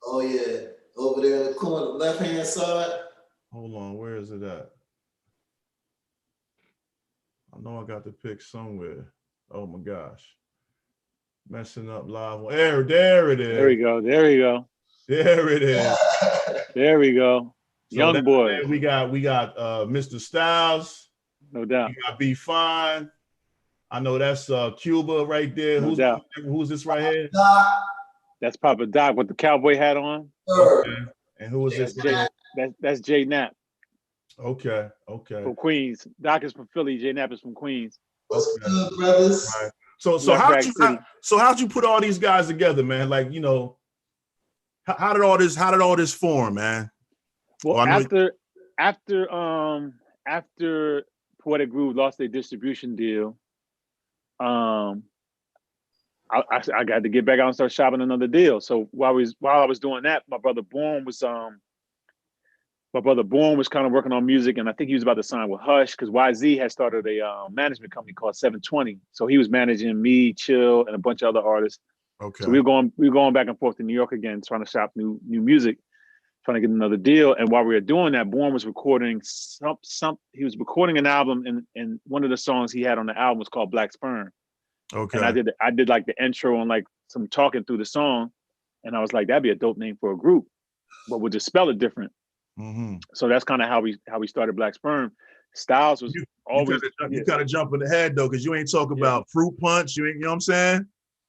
Oh yeah, over there in the corner, left hand side. Hold on, where is it at? I know I got the pic somewhere. Oh my gosh, messing up live. There it is. There we go. There we go. There it is. There we go. So Young boy. We got Mr. Styles. No doubt. We got Bobbie Fyne. I know that's Cuba right there. No who's this right here? That's Papa Doc with the cowboy hat on. Okay. And who is this? That's Jay Knapp. Okay. From Queens. Doc is from Philly. Jay Knapp is from Queens. What's good, brothers? Right. So how'd you put all these guys together, man? Like, you know, how did all this form, man? Well, after Poetic Groove lost their distribution deal, I got to get back out and start shopping another deal. So while I was doing that, my brother Bourne was kind of working on music, and I think he was about to sign with Hush because YZ had started a management company called 720. So he was managing me, Chill, and a bunch of other artists. Okay. So we were going back and forth to New York again, trying to shop new music, trying to get another deal. And while we were doing that, Bourne was recording he was recording an album, and one of the songs he had on the album was called Black Sperm. Okay. And I did like the intro and like some talking through the song, and I was like, that'd be a dope name for a group, but we'll just spell it different. Mm-hmm. So that's kind of how we started Black Sperm. Styles was always you gotta jump in the head though, because you ain't talking about Fruit Punch. You know what I'm saying?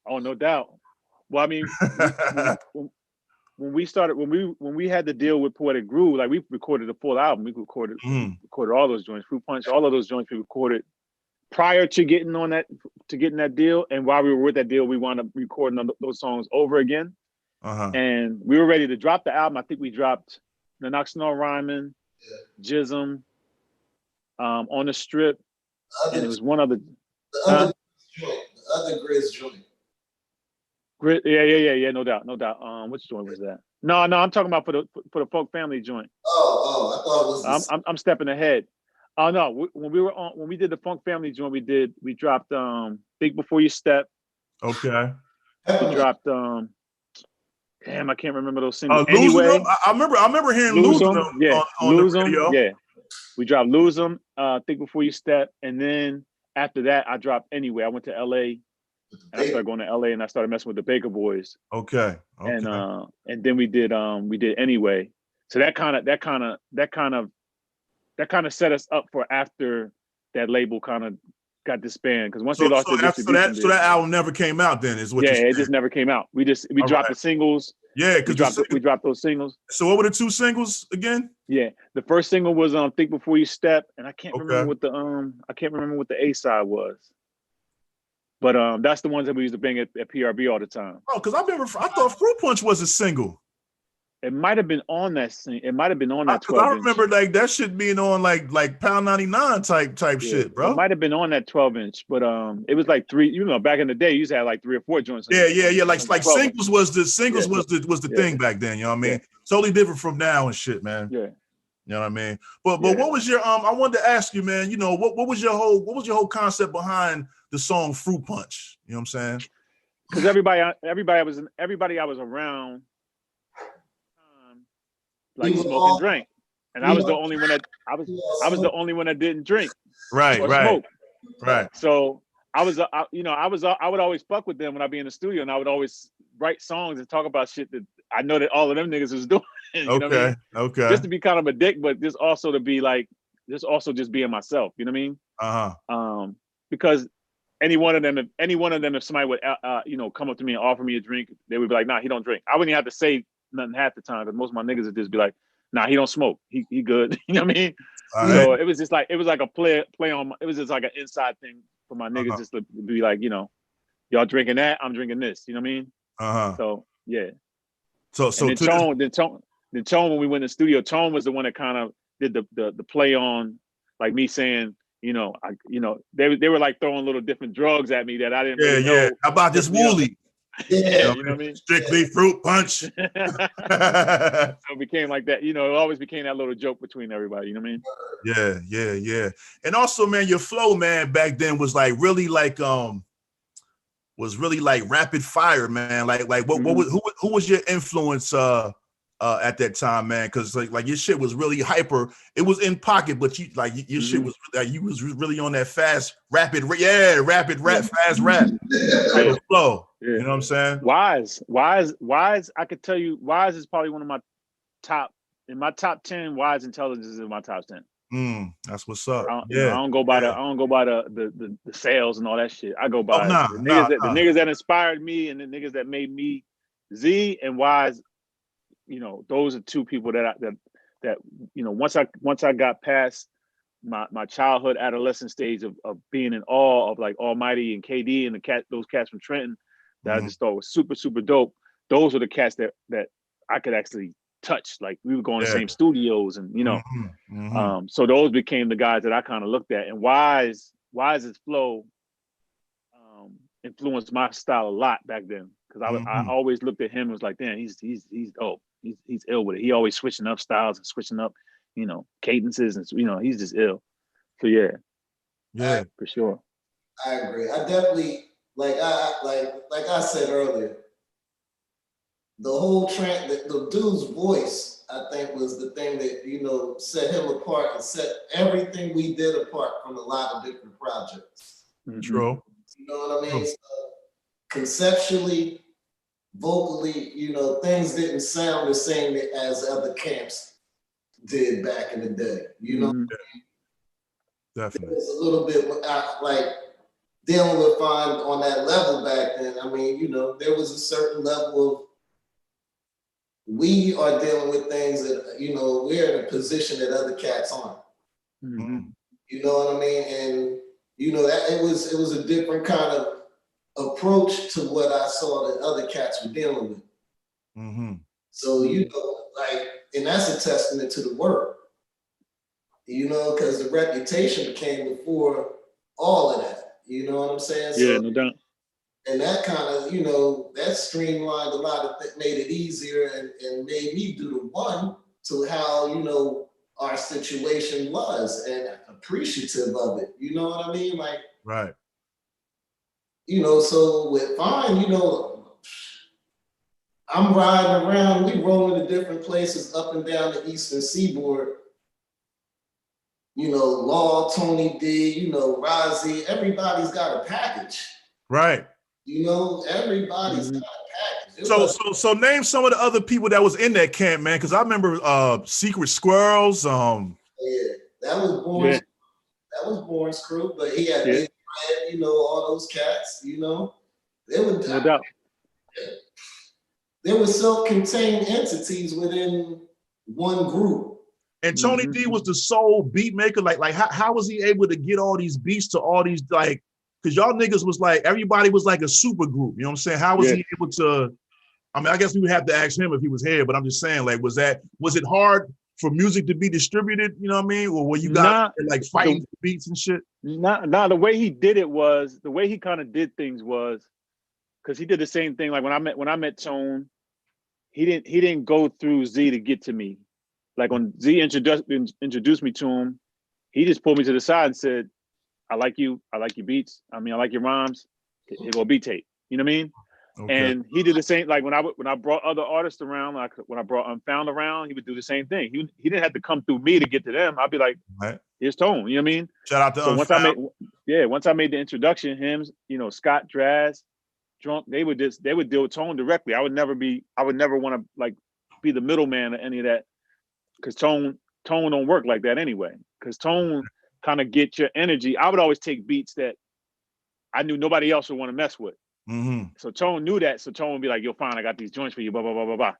Oh, no doubt. Well, I mean, when we had the deal with Poetic Groove, like we recorded a full album. We recorded all those joints. Fruit Punch, all of those joints we recorded prior to getting that deal. And while we were with that deal, we wound up recording those songs over again. And we were ready to drop the album. I think we dropped The Knoxnall Rhymin', Jism, On the Strip, and it was one other. The other Grizz joint. Grit, yeah, no doubt. Which joint was that? No, I'm talking about for the Funk Family joint. Oh, I thought it was. I'm stepping ahead. Oh no, when we did the Funk Family joint, we dropped Think Before You Step. Okay. We dropped damn, I can't remember those singles. Anyway, I remember hearing Lose Them on the radio. Yeah. We dropped Lose Them, Think Before You Step, and then after that I dropped Anyway. I went to LA. And I started going to LA and I started messing with the Baker Boys. Okay. And then we did Anyway. So that kind of set us up for after that label kind of got disbanded, because once they lost the distribution deal, so that album never came out then, is what you're saying? It just never came out. We dropped the singles. Yeah, because we dropped those singles. So what were the two singles again? Yeah, the first single was Think Before You Step, and I can't remember what the A side was. But that's the ones that we used to bang at PRB all the time. Oh, because I thought Fruit Punch was a single. It might have been on that. It might have been on that 12 I remember like that shit being on like Pound 99 type shit, bro. It might have been on that 12-inch, but it was like three. You know, back in the day, you used to have like 3 or 4 joints. Yeah. Like singles was the thing back then. You know what I mean? Totally different from now and shit, man. Yeah. You know what I mean? But what was your I wanted to ask you, man. You know, what was your whole concept behind the song Fruit Punch? You know what I'm saying? Because everybody I was around, like smoke and drink, and I was the only one that I was the only one that didn't drink, right, or smoke. Right. So I would always fuck with them when I'd be in the studio, and I would always write songs and talk about shit that I know that all of them niggas was doing. You know what I mean? Okay. Just to be kind of a dick, but just also to be like, just being myself. You know what I mean? Because any one of them, if somebody would, come up to me and offer me a drink, they would be like, nah, he don't drink. I wouldn't even have to say nothing half the time, because most of my niggas would just be like, nah, he don't smoke. He good. You know what I mean? So it was like a play on. It was just like an inside thing for my niggas, just to be like, y'all drinking that, I'm drinking this. You know what I mean? So yeah. So then Tone, when we went in the studio, Tone was the one that kind of did the play on, like me saying, you know, they were like throwing little different drugs at me that I didn't really know. How about this Wooly? Yeah, you know what I mean? Strictly fruit punch. So it became like that, you know, it always became that little joke between everybody, you know what I mean? Yeah. And also, man, your flow, man, back then was like really like rapid fire, man. Like what was who was your influence at that time, man? Because like your shit was really hyper. It was in pocket, but you like your shit was like you was really on that fast, rapid rap, fast rap flow. Yeah. You know what I'm saying? Wise. I could tell you, Wise is probably one of my top 10. Wise Intelligence is in my top 10. That's what's up. I don't go by the sales and all that shit. I go by the niggas that inspired me and the niggas that made me. Z and Wise, you know, those are two people that you know, once I got past my childhood adolescent stage of being in awe of like Almighty and KD and those cats from Trenton that I just thought was super, super dope. Those are the cats that I could actually touch. Like we would go in the same studios and, you know, so those became the guys that I kind of looked at. And Wise's flow influenced my style a lot back then. Cause I always looked at him and was like, damn, he's dope. He's ill with it. He always switching up styles and switching up, you know, cadences and, you know, he's just ill. So yeah, for sure. I agree. I definitely like I said earlier, the whole the dude's voice, I think, was the thing that, you know, set him apart and set everything we did apart from a lot of different projects. True. You know what I mean? So, conceptually, vocally, you know, things didn't sound the same as other camps did back in the day. You know, definitely. It was a little bit like dealing with Fyne on that level back then. I mean, you know, there was a certain level of we are dealing with things that, you know, we're in a position that other cats aren't. You know what I mean? And you know that it was a different kind of approach to what I saw that other cats were dealing with. So, you know, like, and that's a testament to the work, you know, because the reputation came before all of that. You know what I'm saying? Yeah, no doubt. And that kind of, you know, that streamlined a lot of made it easier and made me do the one to how, you know, our situation was and appreciative of it. You know what I mean? Like, right. You know, so with Fyne, you know, I'm riding around, we rolling to different places up and down the Eastern Seaboard. You know, Law, Tony D, you know, Rozzy, everybody's got a package. Right. You know, everybody's got a package. So name some of the other people that was in that camp, man, because I remember Secret Squirrels. Yeah, that was Bourne's. Yeah. That was Bourne's crew, but he had Big Red, you know, all those cats, you know. They were no doubt. There were self-contained entities within one group. And Tony D was the sole beat maker. Like how was he able to get all these beats to all these, like, because y'all niggas was like, everybody was like a super group. You know what I'm saying? How was he able to, I mean, I guess we would have to ask him if he was here, but I'm just saying, like, was it hard for music to be distributed? You know what I mean? Or were you guys like fighting for beats and shit? Nah, the way he did it was, the way he kind of did things was, because he did the same thing. Like when I met Tone, he didn't go through Z to get to me. Like when Z introduced me to him, he just pulled me to the side and said, I like your beats. I mean, I like your rhymes. Here go a beat tape. You know what I mean? Okay. And he did the same. Like when I brought other artists around, like when I brought Unfound around, he would do the same thing. He didn't have to come through me to get to them. I'd be like, here's Tone. You know what I mean? Shout out to Unfound. Once I made the introduction, him, you know, Scott, Draz, Drunk, they would deal with Tone directly. I would never want to like be the middleman or any of that, because Tone don't work like that anyway. Because Tone kind of get your energy. I would always take beats that I knew nobody else would want to mess with. So Tone knew that. So Tone would be like, "Yo, fine, I got these joints for you." Blah blah blah blah blah.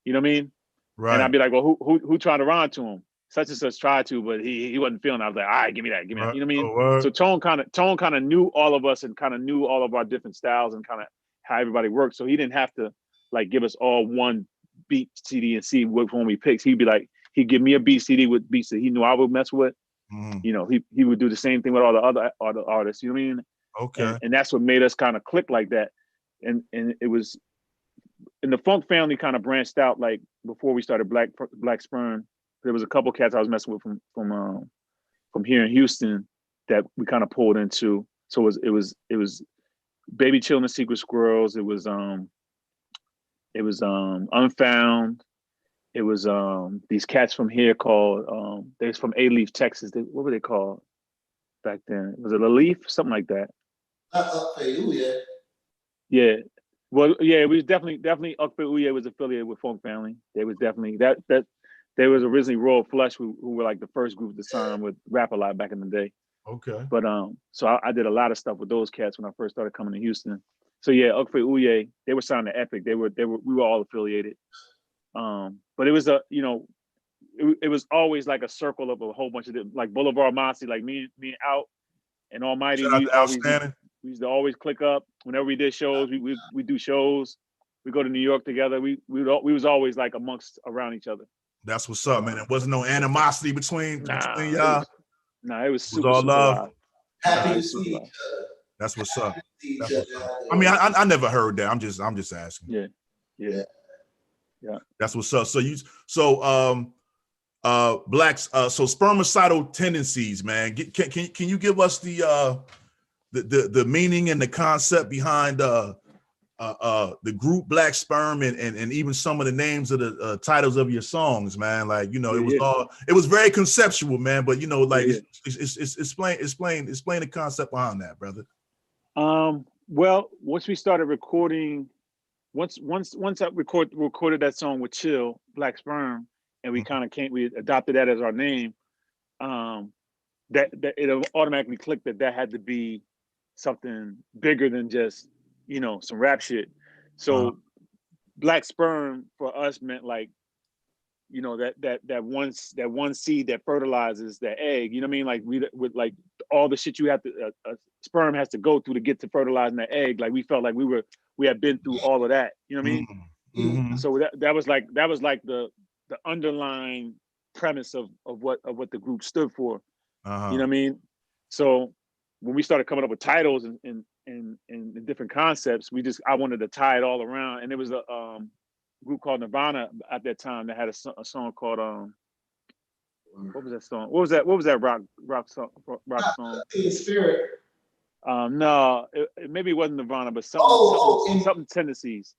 You know what I mean? Right. And I'd be like, "Well, who tried to rhyme to him? Such and such tried to, but he wasn't feeling it." I was like, "All right, give me that." You know what I mean? So Tone kind of knew all of us and kind of knew all of our different styles and kind of how everybody worked. So he didn't have to like give us all one beat CD and see which one we picked. He'd be like, he'd give me a beat CD with beats that he knew I would mess with, You know, he would do the same thing with all the other artists. You know what I mean? Okay. And that's what made us kind of click like that. And it was, and the funk family kind of branched out like before we started Black Sperm. There was a couple cats I was messing with from here in Houston that we kind of pulled into. So it was Baby Chill and the Secret Squirrels. It was Unfound. It was these cats from here called they're from A-Leaf, Texas. What were they called back then? Was it a Leaf? Something like that. Yeah. Well, yeah, it was definitely Ukbe Uye was affiliated with Funk Family. They was definitely that they was originally Royal Flush who were like the first group to sign with Rap A Lot back in the day. Okay. But so I did a lot of stuff with those cats when I first started coming to Houston. So yeah, Ukbe Uye, they were signed to Epic. We were all affiliated. But it was it was always like a circle of a whole bunch of like Boulevard Mossy, like me and Out and Almighty. We used to always click up whenever we did shows. We do shows. We go to New York together. We was always like around each other. That's what's up, man. There wasn't no animosity between y'all. It was super, all super love. live. Happy to see each other. That's what's up. I mean, I never heard that. I'm just asking. Yeah. That's what's up. Blacks. So spermicidal tendencies, man. Can you give us the meaning and the concept behind the group Black Sperm and even some of the names of the titles of your songs, man? Like, you know, it was very conceptual, man. But you know, like explain the concept behind that, brother. Well, once we started recording, once I recorded that song with Chill, Black Sperm, and we adopted that as our name. That it automatically clicked that had to be something bigger than just, you know, some rap shit. So Black Sperm for us meant like, you know, that one seed that fertilizes that egg. You know what I mean? Like with like all the shit you have to sperm has to go through to get to fertilizing that egg. Like we felt like we had been through all of that. You know what I mean? Mm-hmm. So that was like the underlying premise of what the group stood for. You know what I mean? So when we started coming up with titles and different concepts, I wanted to tie it all around. And it was a group called Nirvana at that time that had a song called what was that song? What was that rock song? Spirit. No, maybe it wasn't Nirvana, but something tendencies.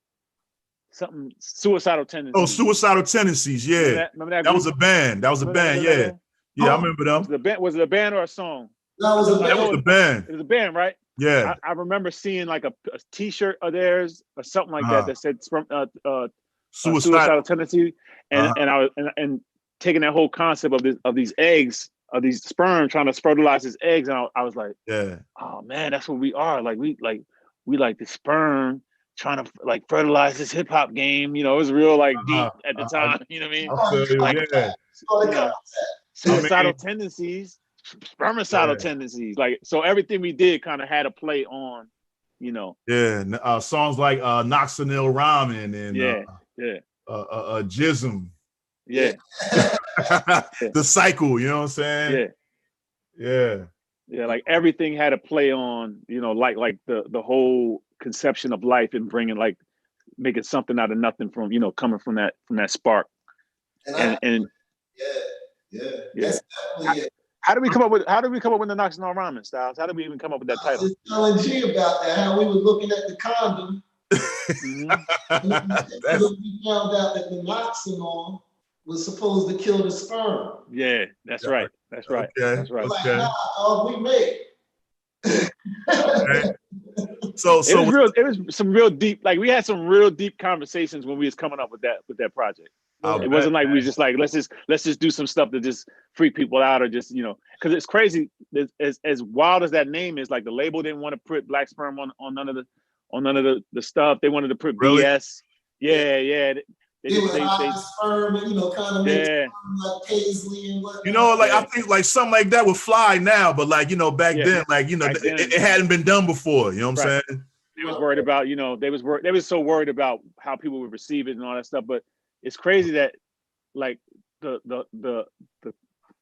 Something Suicidal Tendencies. Oh, Suicidal Tendencies, yeah. Remember that was a band. That was a band, yeah. Yeah, I remember them. Was it a band or a song? That was a band. It was a band, right? Yeah. I remember seeing like a T-shirt of theirs or something like that said Suicidal Tendency, and taking that whole concept of these eggs, of these sperm trying to fertilize his eggs, and I was like, oh man, that's what we are. Like we like the sperm trying to like fertilize this hip hop game. You know, it was real like deep at the time. You know what I mean? Suicidal tendencies, spermicidal tendencies. Like, so everything we did kind of had a play on, you know. Yeah, songs like Noxonil Ramen and Jism. Yeah. The Cycle, you know what I'm saying? Yeah, like everything had a play on, you know, like the whole conception of life and bringing like making something out of nothing from, you know, coming from that spark. And That's definitely it. How did we come up with the Noxonil Ramen, Styles? How did we even come up with that title? I was telling G about that, how we were looking at the condom. We found out that the Noxonil was supposed to kill the sperm. Yeah, that's right. That's right. Okay. That's right. Like, nah, we made. Okay. So it was some real deep, like we had some real deep conversations when we was coming up with that project. It wasn't like we was just like, let's just do some stuff to just freak people out or just, you know, because it's crazy. As wild as that name is, like the label didn't want to put Black Sperm on none of the stuff. They wanted to put BS. Yeah. They sperm and, you know, kind of make like Paisley and whatnot. You know, like I think like something like that would fly now, but like, you know, back then, like, you know, it hadn't been done before. You know what I'm saying? They was worried about, you know, they was so worried about how people would receive it and all that stuff. But it's crazy that like the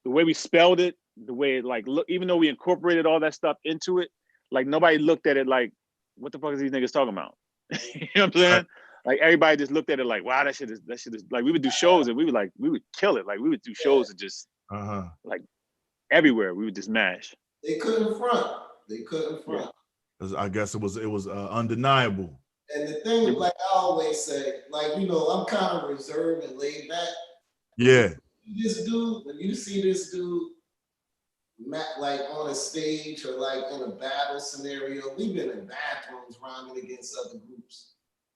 way we spelled it the way it like look, even though we incorporated all that stuff into it, like nobody looked at it like, what the fuck is these niggas talking about? You know what I'm saying? Right. Like everybody just looked at it like, wow, that shit is like, we would do shows and we would kill it. Like we would do shows and just like everywhere we would just mash. They couldn't front. I guess it was undeniable. And the thing, like I always say, like, you know, I'm kind of reserved and laid back. Yeah. When you see this dude, like on a stage or like in a battle scenario, we've been in bathrooms rhyming against other groups,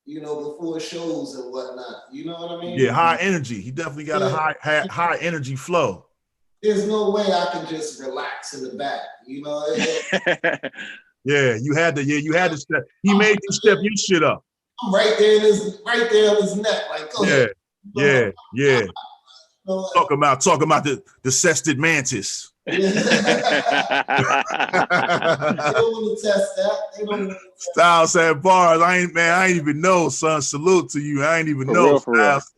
you know, before shows and whatnot. You know what I mean? Yeah, high energy. He definitely got a high energy flow. There's no way I can just relax in the back, you know. Yeah, you had to step. He made you step your shit up. I'm right there on his neck, like, go ahead. Yeah. Talk about the cested mantis. They don't want to test that. Styles had bars. I ain't even know, son. Salute to you. I ain't even know, Styles.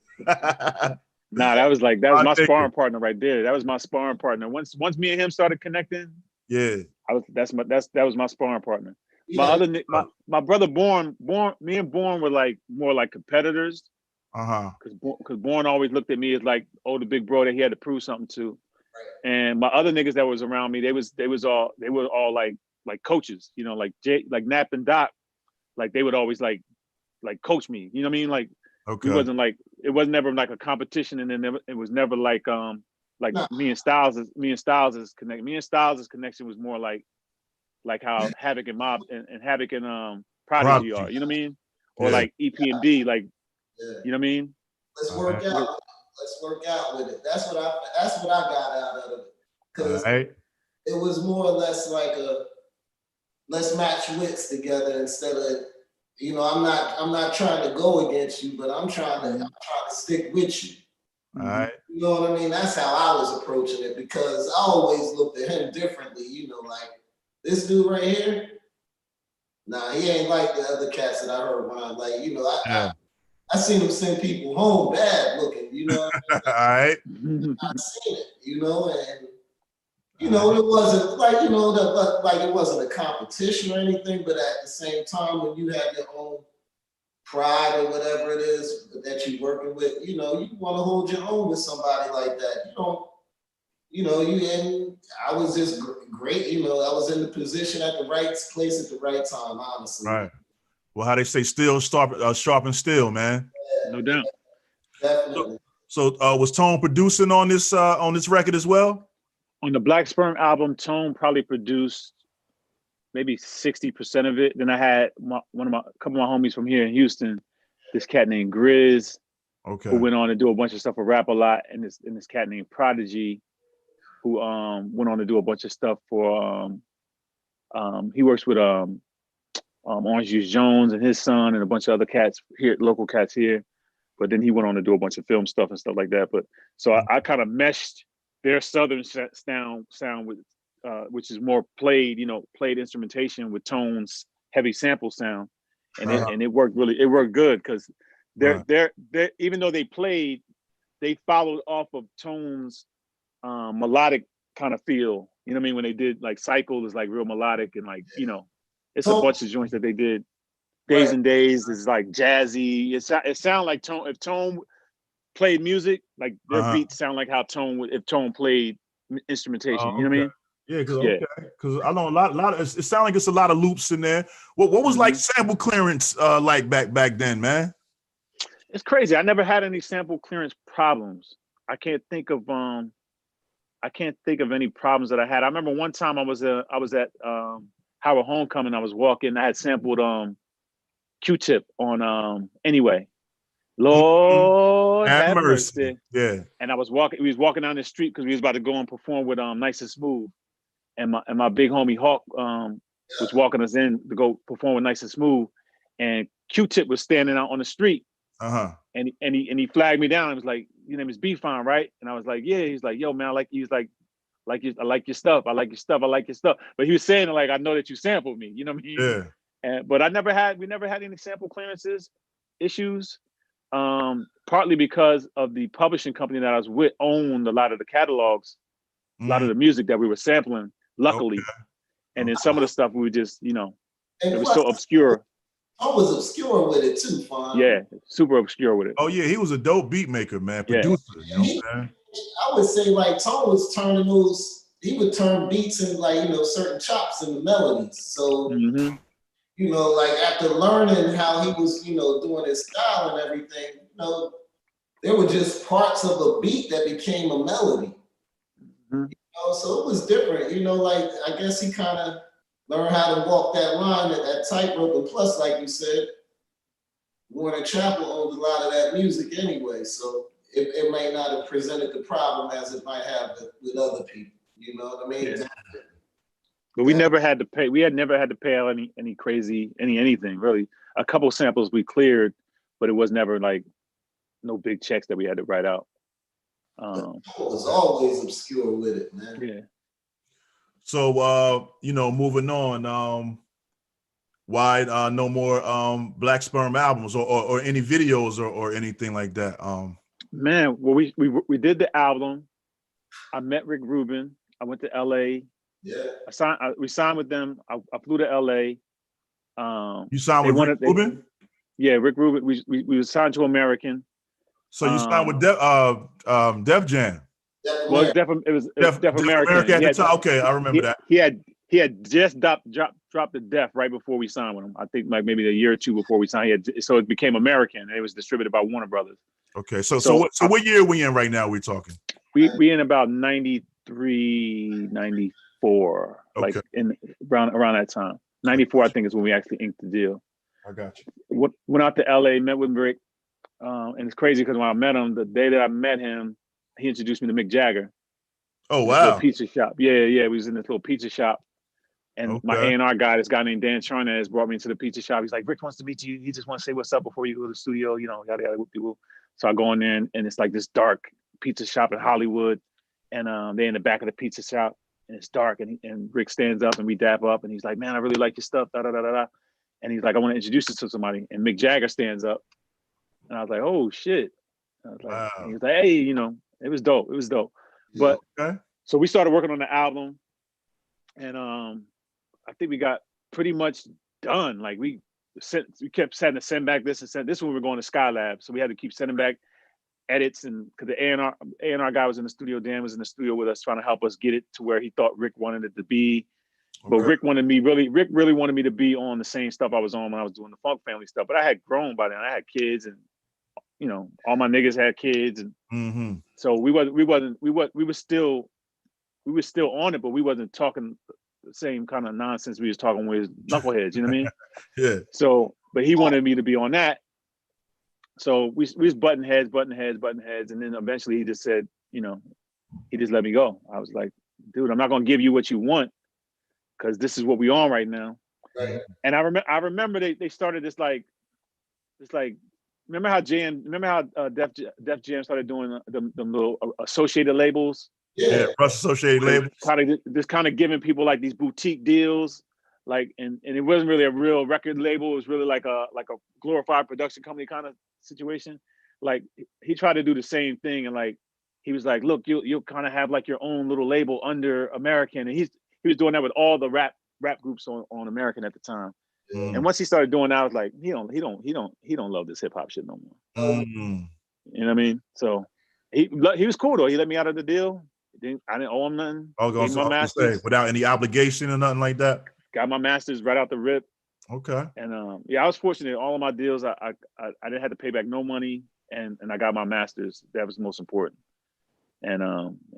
Nah, that was my sparring partner right there. That was my sparring partner. Once me and him started connecting, that was my sparring partner. Yeah. My brother Born, me and Born were like more like competitors. Because Born always looked at me as like, the big bro that he had to prove something to. Right. And my other niggas that was around me, they were all like coaches, you know, like Nap and Doc, like they would always like coach me. You know what I mean? Like it wasn't never like a competition, and then it was never like me and Styles' connection. Me and Styles' connection was more like how Havoc and Mob and Havoc and Prodigy are. You know what I mean? Or like EPMD, like. Yeah. You know what I mean? Let's work out with it. That's what I got out of it. Because it was more or less like let's match wits together instead of, you know, I'm not trying to go against you, but I'm trying to stick with you. All right. You know what I mean? That's how I was approaching it, because I always looked at him differently, you know, like this dude right here. Nah, he ain't like the other cats that I heard around. Like, you know, I seen him send people home bad looking, you know. All right. I've seen it, you know, and you know, it wasn't like, you know, like it wasn't a competition or anything, but at the same time, when you have your own pride or whatever it is that you're working with, you know, you want to hold your own with somebody like that. You don't, you know, and I was just great, you know, I was in the position at the right place at the right time, honestly. Right. Well, how they say, still sharp and still, man. Yeah, no doubt. Definitely. So was Tone producing on this record as well? On the Black Sperm album, Tone probably produced maybe 60% of it. Then I had a couple of my homies from here in Houston, this cat named Grizz, who went on to do a bunch of stuff with Rap A Lot, and this cat named Prodigy, who went on to do a bunch of stuff for he works with Orange Juice Jones and his son and a bunch of other cats here, local cats here. But then he went on to do a bunch of film stuff and stuff like that. But so I kind of meshed their Southern sound with, which is more played instrumentation with Tone's heavy sample sound, and it worked good, because they're even though they followed off of Tone's melodic kind of feel. You know what I mean? When they did like Cycle is like real melodic, and like, you know, it's a bunch of joints that they did. Days and Days is like jazzy. It sound like Tone, if Tone played music, like their beats sound like how Tone would if Tone played instrumentation. You know what I mean? Yeah, because I know a lot. It sounds like it's a lot of loops in there. What was like sample clearance like back then, man? It's crazy. I never had any sample clearance problems. I can't think of any problems that I had. I remember one time I was at Howard Homecoming. I was walking. I had sampled Q-Tip on Anyway. Lord have mercy. Yeah. And we was walking down the street because we was about to go and perform with Nice and Smooth. And my big homie Hawk was walking us in to go perform with Nice and Smooth. And Q-Tip was standing out on the street. And he flagged me down. He was like, "Your name is Bobbie Fyne, right?" And I was like, "Yeah." He's like, "Yo, man, I like your stuff. I like your stuff." But he was saying it like, "I know that you sampled me." You know what I mean? Yeah. But we never had any sample clearances issues. Partly because of the publishing company that I was with owned a lot of the catalogs a lot of the music that we were sampling, luckily. And then some of the stuff we would just, you know, it was so obscure. I was obscure with it too, Fyne. Yeah, super obscure with it. Oh yeah, he was a dope beat maker, man, producer. You know what I'm saying? I would say like Tone was turning he would turn beats and like, you know, certain chops in the melodies. So, you know, like after learning how he was, you know, doing his style and everything, you know, there were just parts of a beat that became a melody. You know, so it was different, you know, like I guess he kind of learned how to walk that line, that tightrope. And plus, like you said, Warner Chappell owned a lot of that music anyway, so it may not have presented the problem as it might have with other people. You know what I mean? Yeah. But we never had to pay. We had never had to pay out any crazy anything really. A couple samples we cleared, but it was never like no big checks that we had to write out. It was always obscure with it, man. Yeah. So you know, moving on. Why no more Black Sperm albums or any videos or anything like that? Man, well, we did the album. I met Rick Rubin. I went to LA. Yeah. We signed with them. I flew to LA. You signed with Rick Rubin? Yeah, Rick Rubin. We were signed to American. So you signed with Def Jam. Well, it was Def American at the time. Okay, I remember that. He had just dropped the Def right before we signed with him. I think like maybe a year or two before we signed. So it became American, and it was distributed by Warner Brothers. Okay, so what year are we in right now? We're talking. We in about 93, 94, like in around that time. 94, I think, is when we actually inked the deal. I got you. Went out to LA, met with Rick, and it's crazy because when I met him, the day that I met him, he introduced me to Mick Jagger. Oh wow! Little pizza shop. Yeah. We was in this little pizza shop, and my A&R guy, this guy named Dan Charnez, brought me into the pizza shop. He's like, Rick wants to meet you. He just wants to say what's up before you go to the studio. You know, yada yada. People. So I go in there, and it's like this dark pizza shop in Hollywood, and they're in the back of the pizza shop, and it's dark, and Rick stands up, and we dap up, and he's like, man, I really like your stuff, da da da da da, and he's like, I want to introduce you to somebody, and Mick Jagger stands up, and I was like, oh shit, I was like, wow. He was like, hey, you know, it was dope, but so we started working on the album, and I think we got pretty much done. Like we kept sending back this and send this when we were going to Skylab, so we had to keep sending back edits, and because the A&R guy was in the studio, Dan was in the studio with us trying to help us get it to where he thought Rick wanted it to be. But Rick really wanted me to be on the same stuff I was on when I was doing the Funk Family stuff. But I had grown by then. I had kids, and you know, all my niggas had kids, and so we were still on it, but we wasn't talking the same kind of nonsense we was talking with knuckleheads. You know what I mean? Yeah. So, but he wanted me to be on that. So we was button heads, and then eventually he just said, you know, he just let me go. I was like, dude, I'm not gonna give you what you want, because this is what we on right now. Right. And I remember they started this like, remember how Def Jam started doing them little associated labels? Yeah, Rush Associated labels. Kind of giving people like these boutique deals. Like, and it wasn't really a real record label. It was really like a glorified production company kind of situation. Like he tried to do the same thing, and like he was like, look, you'll kind of have like your own little label under American, and he was doing that with all the rap groups on American at the time. And once he started doing that, I was like, he don't love this hip hop shit no more. You know what I mean? So he was cool though. He let me out of the deal. I didn't owe him nothing. My masters without any obligation or nothing like that. Got my masters right out the rip. Okay. And I was fortunate. All of my deals, I didn't have to pay back no money, and I got my masters. That was the most important. And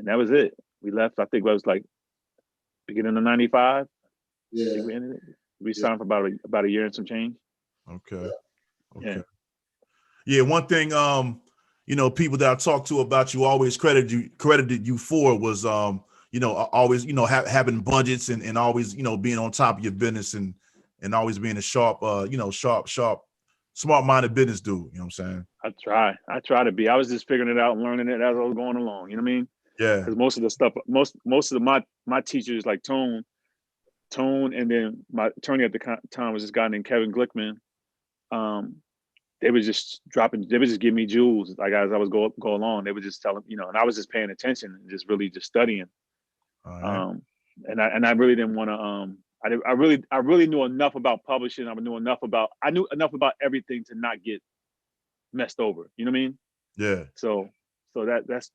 that was it. We left. I think it was like beginning of '95. Yeah. We signed for about a year and some change. Okay. Yeah. One thing, you know, people that I talked to about you always credited you for was you know, always, you know, having budgets and always, you know, being on top of your business and always being a sharp, you know, sharp, smart-minded business dude. You know what I'm saying? I try to be. I was just figuring it out and learning it as I was going along. You know what I mean? Yeah. Because most of the stuff, most of my teachers like Tone, and then my attorney at the time was this guy named Kevin Glickman. They were just giving me jewels like as I was go along. They would just tell them, you know, and I was just paying attention and just really just studying. Right. And I really didn't want to. I really knew enough about publishing. I knew enough about everything to not get messed over. You know what I mean? Yeah. So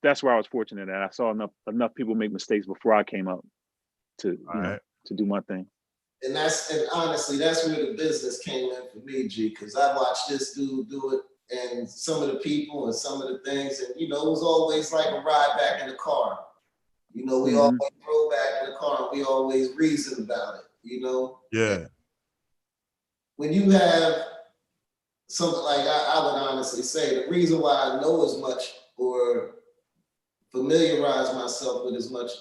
that's where I was fortunate that I saw enough people make mistakes before I came up to to do my thing. And honestly, that's where the business came in for me, G, because I watched this dude do it and some of the people and some of the things, and it was always like a ride back in the car. We always drove back in the car and we always reasoned about it, Yeah. And when you have something like I would honestly say the reason why I know as much or familiarize myself with as much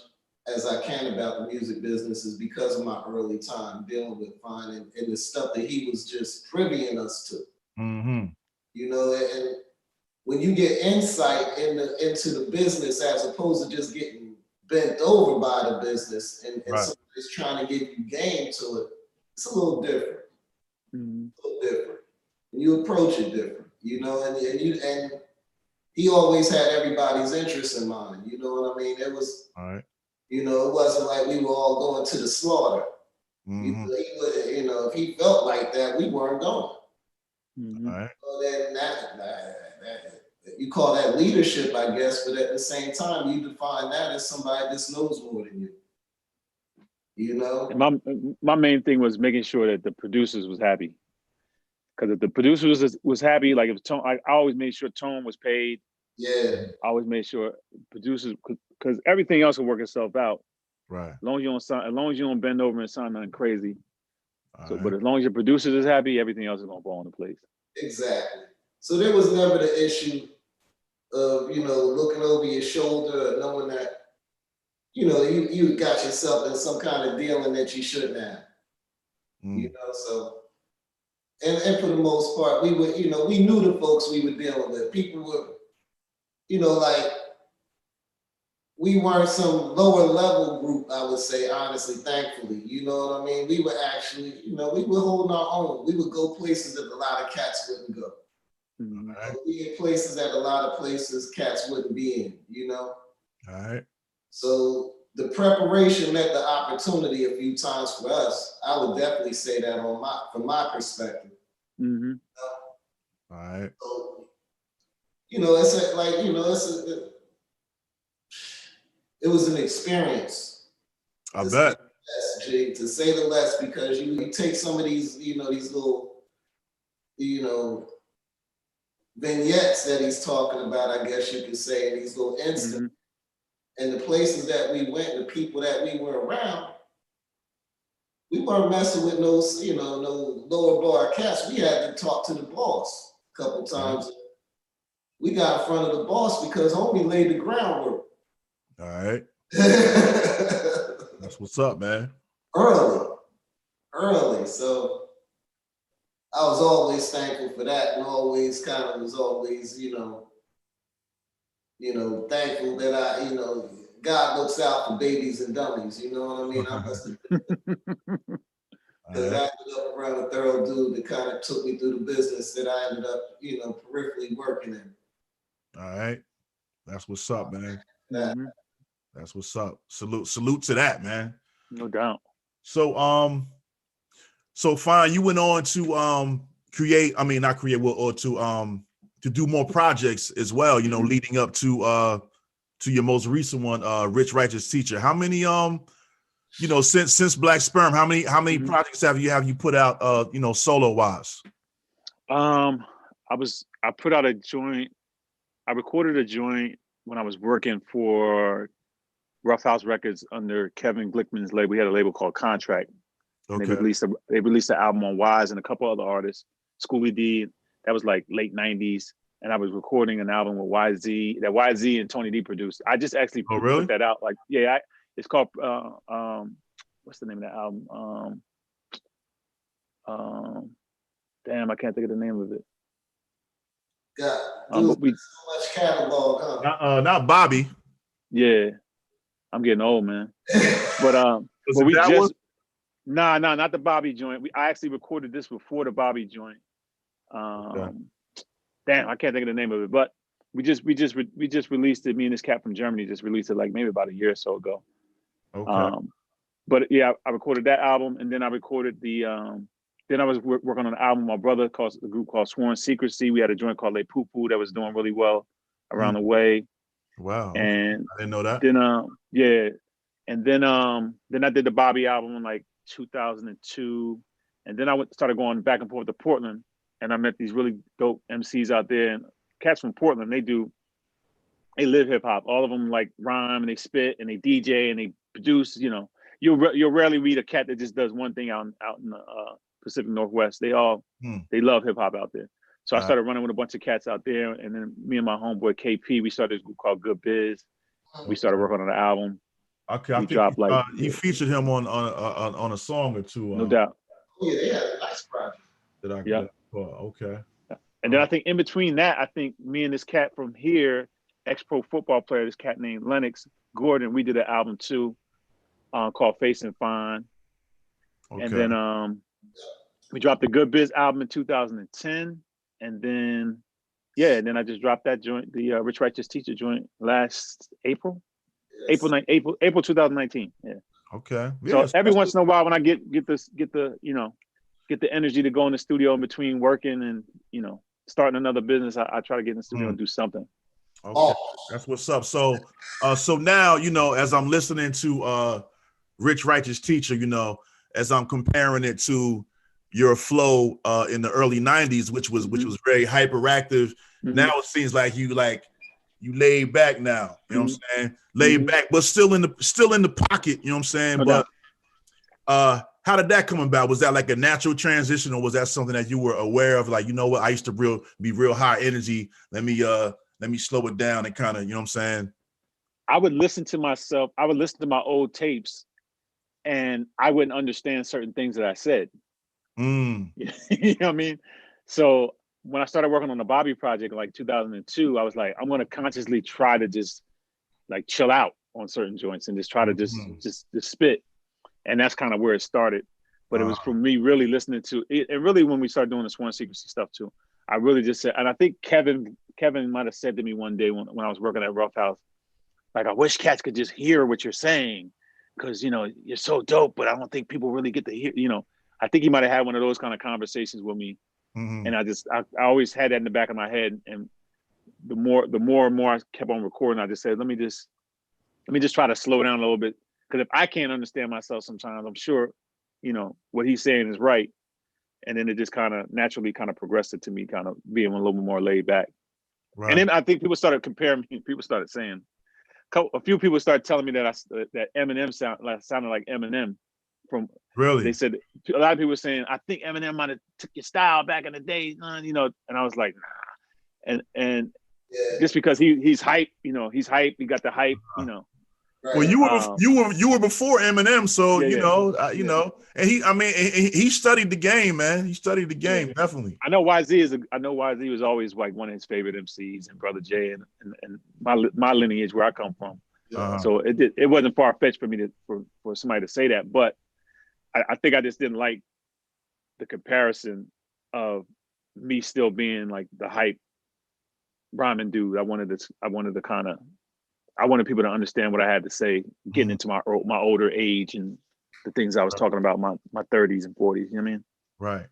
as I can about the music business is because of my early time dealing with Fyne and the stuff that he was just privying us to. Mm-hmm. And when you get insight into the business as opposed to just getting bent over by the business and somebody's trying to give you game to it, it's a little different. Mm-hmm. A little different. And you approach it different, and he always had everybody's interest in mind. You know what I mean? It was all right. It wasn't like we were all going to the slaughter. Mm-hmm. If he felt like that, we weren't going. Mm-hmm. All right. So then you call that leadership, I guess, but at the same time, you define that as somebody that knows more than you. And my main thing was making sure that the producers was happy. Because if the producers was happy, like if Tone, I always made sure Tone was paid. Yeah. I always made sure producers, because everything else will work itself out. Right. As long as you don't bend over and sign nothing crazy. All But as long as your producers is happy, everything else is gonna fall into place. Exactly. So there was never the issue of looking over your shoulder or knowing that you got yourself in some kind of dealing that you shouldn't have. So and for the most part, we were we knew the folks we were dealing with. People were like we weren't some lower level group, I would say, honestly, thankfully. You know what I mean? We were actually, we were holding our own. We would go places that a lot of cats wouldn't go. Mm-hmm. Be in places that a lot of places cats wouldn't be in, All right. So the preparation met the opportunity a few times for us. I would definitely say that from my perspective. Mm-hmm. All right. So, it was an experience. I bet. To say the less, because you take some of these, these little, vignettes that he's talking about, I guess you could say, and these little incidents, and the places that we went, the people that we were around, we weren't messing with no lower bar cats. We had to talk to the boss a couple times. We got in front of the boss because homie laid the groundwork. All right. That's what's up, man. Early. So I was always thankful for that, and always thankful that God looks out for babies and dummies. You know what I mean? I must have, because I ended up around a thorough dude that kind of took me through the business that I ended up, peripherally working in. All right. That's what's up, man. Mm-hmm. That's what's up. Salute to that, man. No doubt. So Fyne, you went on to to do more projects as well, leading up to your most recent one, Rich Righteous Teacher. How many since Black Sperm, how many projects have you put out solo wise? I put out a joint. I recorded a joint when I was working for Rough House Records under Kevin Glickman's label. We had a label called Contract. Okay. And they released the album on Wise and a couple other artists. Schoolie D, that was like late 90s. And I was recording an album with YZ that YZ and Tony D produced. I just actually put that out. Like, it's called what's the name of that album? Damn, I can't think of the name of it. But we so much catalog, huh? Not Bobbie. Yeah, I'm getting old, man. But we just not the Bobbie joint. I actually recorded this before the Bobbie joint. Damn, I can't think of the name of it. But we just released it. Me and this cat from Germany just released it like maybe about a year or so ago. Okay. But yeah, I recorded that album, and then I recorded the. Then I was working on an album. My brother called a group called Sworn Secrecy. We had a joint called Le Poo Poo that was doing really well around the way. Wow. Okay. And I didn't know that. Then yeah, and then I did the Bobbie album in like 2002, and then I started going back and forth to Portland, and I met these really dope MCs out there, and cats from Portland. They live hip hop. All of them like rhyme and they spit and they DJ and they produce. You know, you'll rarely read a cat that just does one thing out in the Pacific Northwest. They love hip hop out there. So I started running with a bunch of cats out there, and then me and my homeboy KP, we started a group called Good Biz. We started working on an album. Okay, I think he featured him on a song or two. No doubt. Oh, yeah, they had a nice project. Okay. And then I think in between that, I think me and this cat from here, ex-pro football player, this cat named Lennox Gordon, we did an album too, called Face and Fine. Okay. And then we dropped the Good Biz album in 2010, and then I just dropped that joint, the Rich Righteous Teacher joint, last April. Yes. April 2019. Yeah. Okay. So every once in a while, when I get the energy to go in the studio in between working and starting another business, I try to get in the studio and do something. Okay, that's what's up. So now as I'm listening to Rich Righteous Teacher, as I'm comparing it to your flow in the early '90s, which was very hyperactive. Mm-hmm. Now it seems like you laid back now. You know what I'm saying? Laid back, but still in the pocket. You know what I'm saying? Okay. But how did that come about? Was that like a natural transition, or was that something that you were aware of? Like, what, I used to be real high energy. Let me slow it down and kind of, you know what I'm saying? I would listen to myself. I would listen to my old tapes, and I wouldn't understand certain things that I said. You know what I mean? So when I started working on the Bobbie project in like 2002, I was like, I'm going to consciously try to just like chill out on certain joints and just try to just spit. And that's kind of where it started. But it was from me really listening to it. And really when we started doing the Sworn Secrecy stuff too, I really just said, and I think Kevin might have said to me one day when I was working at Rough House, like, I wish cats could just hear what you're saying, because you're so dope, but I don't think people really get to hear. I think he might have had one of those kind of conversations with me, and I always had that in the back of my head. And the more and more I kept on recording, I just said, let me just try to slow down a little bit, because if I can't understand myself sometimes, I'm sure what he's saying is right. And then it just kind of naturally kind of progressed it to me kind of being a little bit more laid back. Right. And then I think people started comparing me. People started saying, a few people started telling me that that Eminem sounded like Eminem. From really, they said a lot of people were saying, I think Eminem might have took your style back in the day, and I was like, nah. And just because he's hype, he's hype. He got the hype, Well, you were before Eminem, so and he studied the game, man. He studied the game, definitely. I know YZ was always like one of his favorite MCs, and Brother Jay, and my lineage where I come from. So it wasn't far fetched for me for somebody to say that, but I think I just didn't like the comparison of me still being like the hype rhyming dude. I wanted people to understand what I had to say, getting into my older age and the things I was talking about, my 30s and 40s. You know what I mean? Right.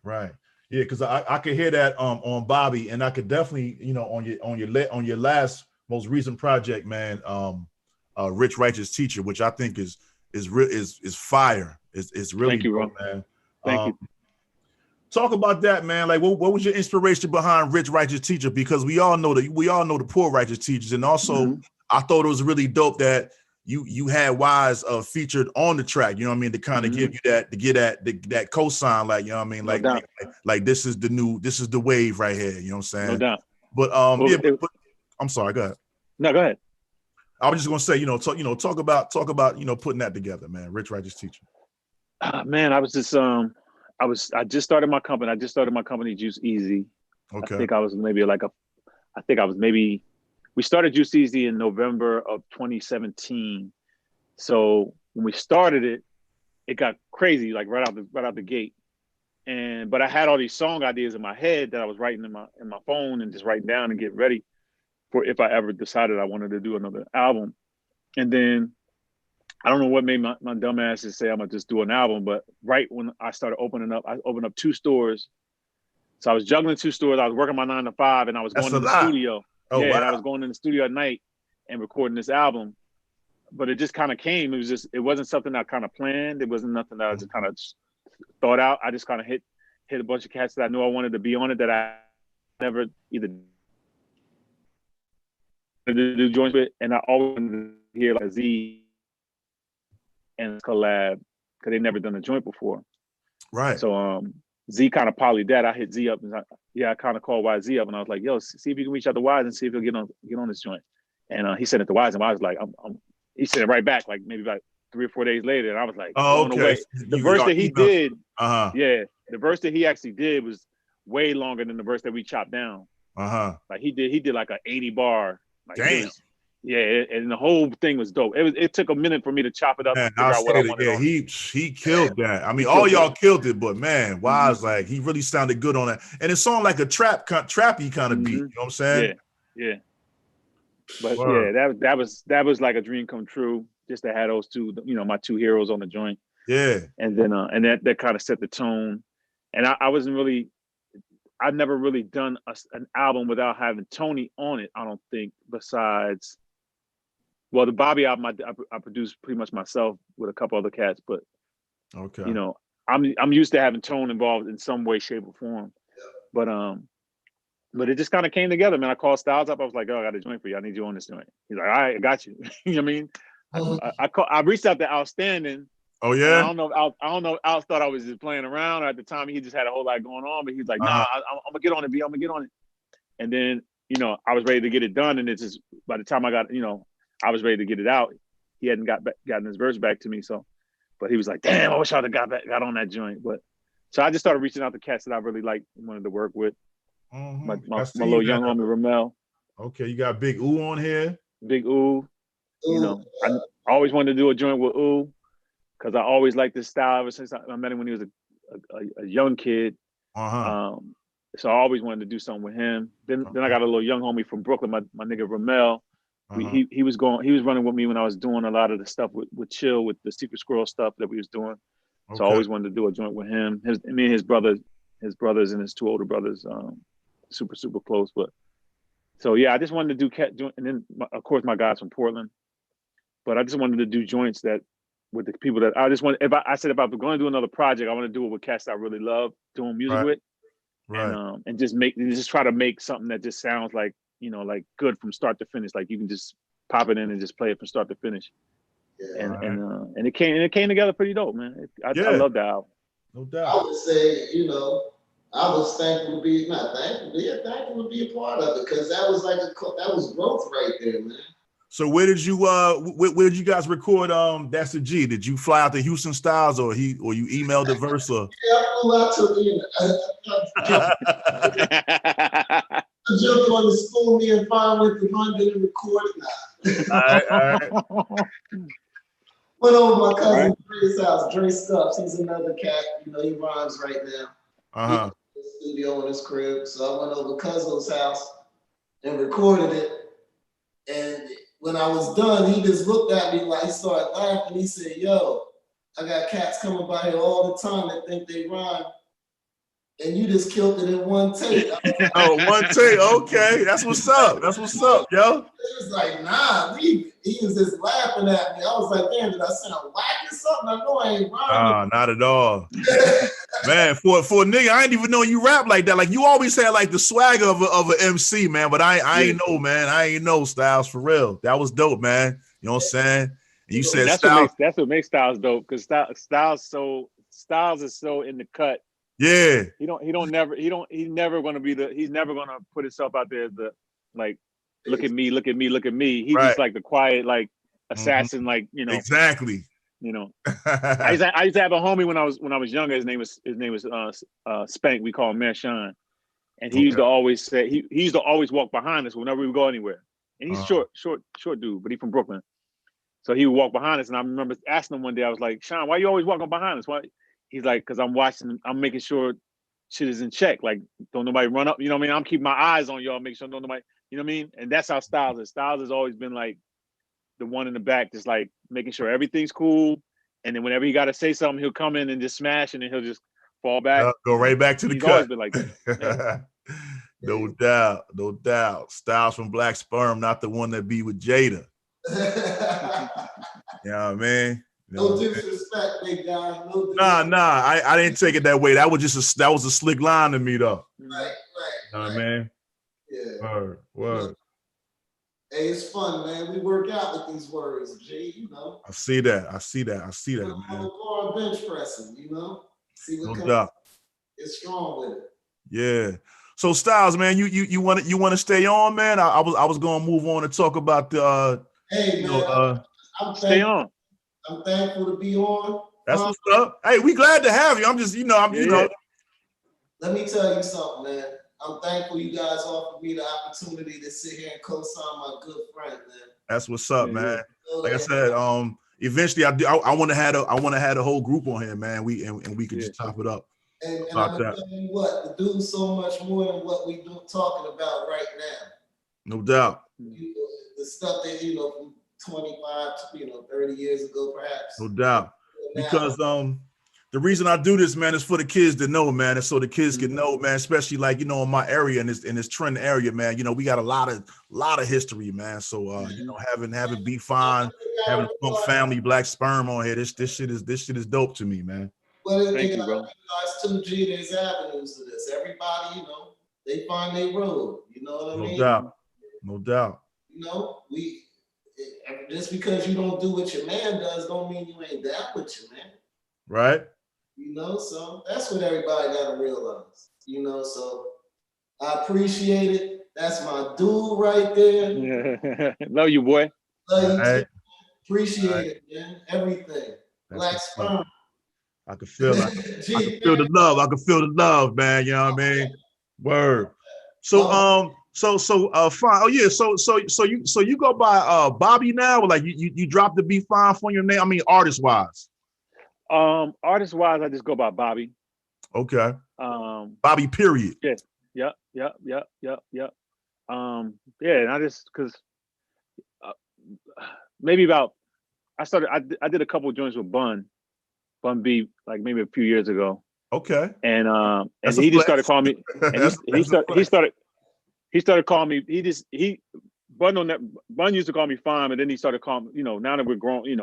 Yeah, because I could hear that on Bobbie, and I could definitely on your last most recent project, man, Rich Righteous Teacher, which I think is fire. It's really Thank you, dope, man. Thank you. Talk about that, man. Like, what was your inspiration behind Rich Righteous Teacher? Because we all know the Poor Righteous Teachers, and also I thought it was really dope that you had Wise featured on the track. You know what I mean? To kind of give you that, to get that cosign, like, you know what I mean? Like, like this is the wave right here. You know what I'm saying? No doubt. But but I'm sorry. Go ahead. No, go ahead. I was just gonna say, talk about putting that together, man. Rich Righteous Teacher. Man, I was just I just started my company. I just started my company, Juice Easy. Okay. I think I was maybe we started Juice Easy in November of 2017. So when we started it got crazy, like right out the gate. But I had all these song ideas in my head that I was writing in my phone and just writing down and getting ready for if I ever decided I wanted to do another album. And then I don't know what made my dumb asses say I'm gonna just do an album, but right when I started opening up, I opened up 2 stores. So I was juggling 2 stores. I was working my 9 to 5, and I was That's going a to the lot. studio. Oh, yeah, wow. and I was going in the studio at night and recording this album. But it just kind of came. It wasn't something I kind of planned. It wasn't nothing that I just kind of thought out. I just kind of hit a bunch of cats that I knew I wanted to be on it that I never either to do joints with, and I always wanted to hear like Z and collab because they never done a joint before. Right. So Z kind of polyed that. I hit Z up and I kind of called YZ up and I was like, yo, see if you can reach out to Wise and see if he'll get on this joint. And he sent it to Wise and Wise was like, he sent it right back like maybe about 3 or 4 days later. And I was like, blown away. The verse that he did, the verse that he actually did was way longer than the verse that we chopped down. Like he did like an 80 bar. Like, damn. And the whole thing was dope. It took a minute for me to chop it up and figure out what I wanted. Yeah, he killed that. I mean, all y'all killed it, but man, Wise, like he really sounded good on that. And it sounded like a trappy kind of beat. You know what I'm saying? Yeah. But yeah, that was like a dream come true. Just to have those two, my 2 heroes on the joint. Yeah. And then and that kind of set the tone. And I've never really done an album without having Tony on it, I don't think, besides, well, the Bobbie album I produced pretty much myself with a couple other cats, but okay, I'm used to having Tone involved in some way, shape, or form. But it just kind of came together, man. I called Styles up. I was like, oh, I got a joint for you. I need you on this joint. He's like, all right, I got you. You know what I mean? I reached out to Outstanding. Oh yeah. I don't know if Al thought I was just playing around, or at the time he just had a whole lot going on. But he's like, nah, I'm gonna get on it, B. I'm gonna get on it. And then I was ready to get it done, and it's just by the time I got I was ready to get it out. He hadn't gotten his verse back to me, so. But he was like, damn, I wish I'd have got on that joint. But so I just started reaching out to cats that I really liked and wanted to work with. My little young homie Ramel. Okay, you got Big Ooh on here. Big Ooh. I always wanted to do a joint with Ooh. Because I always liked this style ever since I met him when he was a young kid. So I always wanted to do something with him. Then I got a little young homie from Brooklyn, my nigga Ramel. He was running with me when I was doing a lot of the stuff with Chill, with the Secret Squirrel stuff that we was doing. So I always wanted to do a joint with him. Me and his brothers and his 2 older brothers, super, super close. But so yeah, I just wanted to do and then of course my guys from Portland. But I just wanted to do joints that with the people that I just want. If I'm going to do another project, I want to do it with cats I really love doing music with, and just try to make something that just sounds like like good from start to finish. Like you can just pop it in and just play it from start to finish. Yeah, and it came together pretty dope, man. I love that album. No doubt. I would say I was thankful to be thankful to be a part of it because that was that was growth right there, man. So where did you guys record That's a G? Did you fly out to Houston Styles or you emailed the verse or? Yeah, I flew out to I jumped on the school, me and Fyne went to London and recorded. All right. Went over my cousin Dre's house, Dre Stubbs. He's another cat, he rhymes right now. He's in the studio in his crib. So I went over cousin's house and recorded it. And when I was done, he just looked at me like he started laughing. He said, yo, I got cats coming by here all the time that think they rhyme. And you just killed it in one take. One take. Okay. That's what's up. That's what's up, yo. He was like, nah, he was just laughing at me. I was like, damn, did I sound whack or something? I know I ain't rhyming. Not at all. Man, for a nigga, I ain't even know you rap like that. Like you always had like the swagger of an MC, man. But I ain't know, man. I ain't know Styles for real. That was dope, man. You know what I'm saying? And you said Styles. That's what makes Styles dope, because Styles is so in the cut. Yeah. He's never gonna put himself out there as the like, look at me. He's just like the quiet, like assassin, like Exactly. I used to have a homie when I was younger. His name was Spank. We call him Mershon, and he used to always say he used to always walk behind us whenever we would go anywhere. And he's short dude, but he's from Brooklyn, so he would walk behind us. And I remember asking him one day, I was like, Sean, why you always walking behind us? Why? He's like, because I'm making sure shit is in check. Like, don't nobody run up. You know what I mean? I'm keeping my eyes on y'all, make sure nobody. You know what I mean? And that's how Styles is. Styles has always been like, the one in the back, just like making sure everything's cool. And then whenever he got to say something, he'll come in and just smash, and then he'll just fall back. Go right back to the He's cut. always been like that. Yeah. No doubt, no doubt. Styles from Black Sperm, not the one that be with Jada. You know what I mean? No disrespect, big guy. No disrespect. Nah. I didn't take it that way. That was just that was a slick line to me, though. Right. You know what I mean? Yeah. Word. Hey, it's fun, man. We work out with these words, G. You know. I see that, man. Or bench pressing, you know. See what no doubt. It's strong with it. Yeah. So Styles, man, you want to stay on, man? I was gonna move on and talk about the. Hey, man, I'm stay on. I'm thankful to be on. That's what's up. Hey, we glad to have you. I'm just, you know. Let me tell you something, man. I'm thankful you guys offered me the opportunity to sit here and co-sign my good friend, man. That's what's up, man. Like I said, eventually I want to have a whole group on here, man. We could just top it up. And I'm telling you what, the dude's so much more than what we talking about right now. No doubt. The stuff that from 25 to 30 years ago, perhaps. No doubt. Because the reason I do this, man, is for the kids to know, man, and so the kids can know, man, especially like in my area, in this Trenton area, man. We got a lot of history, man. So having Bobbie Fyne, having a Funk Family, Black Sperm on here, this shit is dope to me, man. Well, thank you, bro. Too, G, there's avenues to this. Everybody, they find their road. You know what I mean? No doubt. Just because you don't do what your man does, don't mean you ain't down with your man. Right. So that's what everybody got to realize. So I appreciate it. That's my dude right there. Love you, boy. Love you too. Appreciate it, man. Everything. Black Sperm. I can feel I can feel the love. I can feel the love, man. You know what I mean? Word. So Fine. Oh yeah. So you go by Bobbie now? Or like you dropped the Be Fine from your name? I mean, artist wise. Artist wise, I just go by Bobbie. Okay. Bobbie. Period. Yeah. Yeah. And I just because maybe about I did a couple of joints with Bun B, like maybe a few years ago. Okay. And he just started calling me. And he started calling me. Bun used to call me Fine, but then he started calling. Now that we're grown, he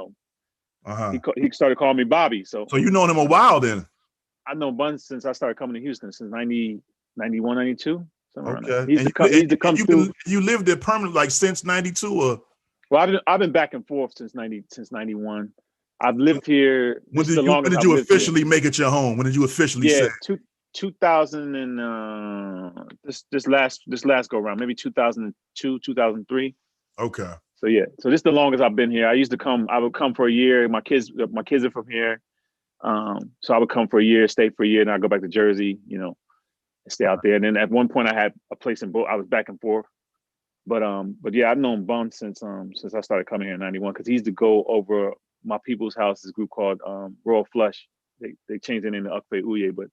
started calling me Bobbie. So you known him a while then. I know Bun since I started coming to Houston since 90, 91, 92. Okay. You lived there permanently, like since 92 or? Well, I've been back and forth since 91. I've lived here. When did you officially make it your home? When did you officially say? 2000 and this last go around, maybe 2002, 2003. Okay. So this is the longest I've been here. I would come for a year. My kids are from here. So I would come for a year, stay for a year, and I'd go back to Jersey, and stay out there. And then at one point I had a place in both. I was back and forth. But yeah, I've known Bun since I started coming here in 91, because he used to go over my people's house, this group called Royal Flush. They changed their name to Ukpe Uye, but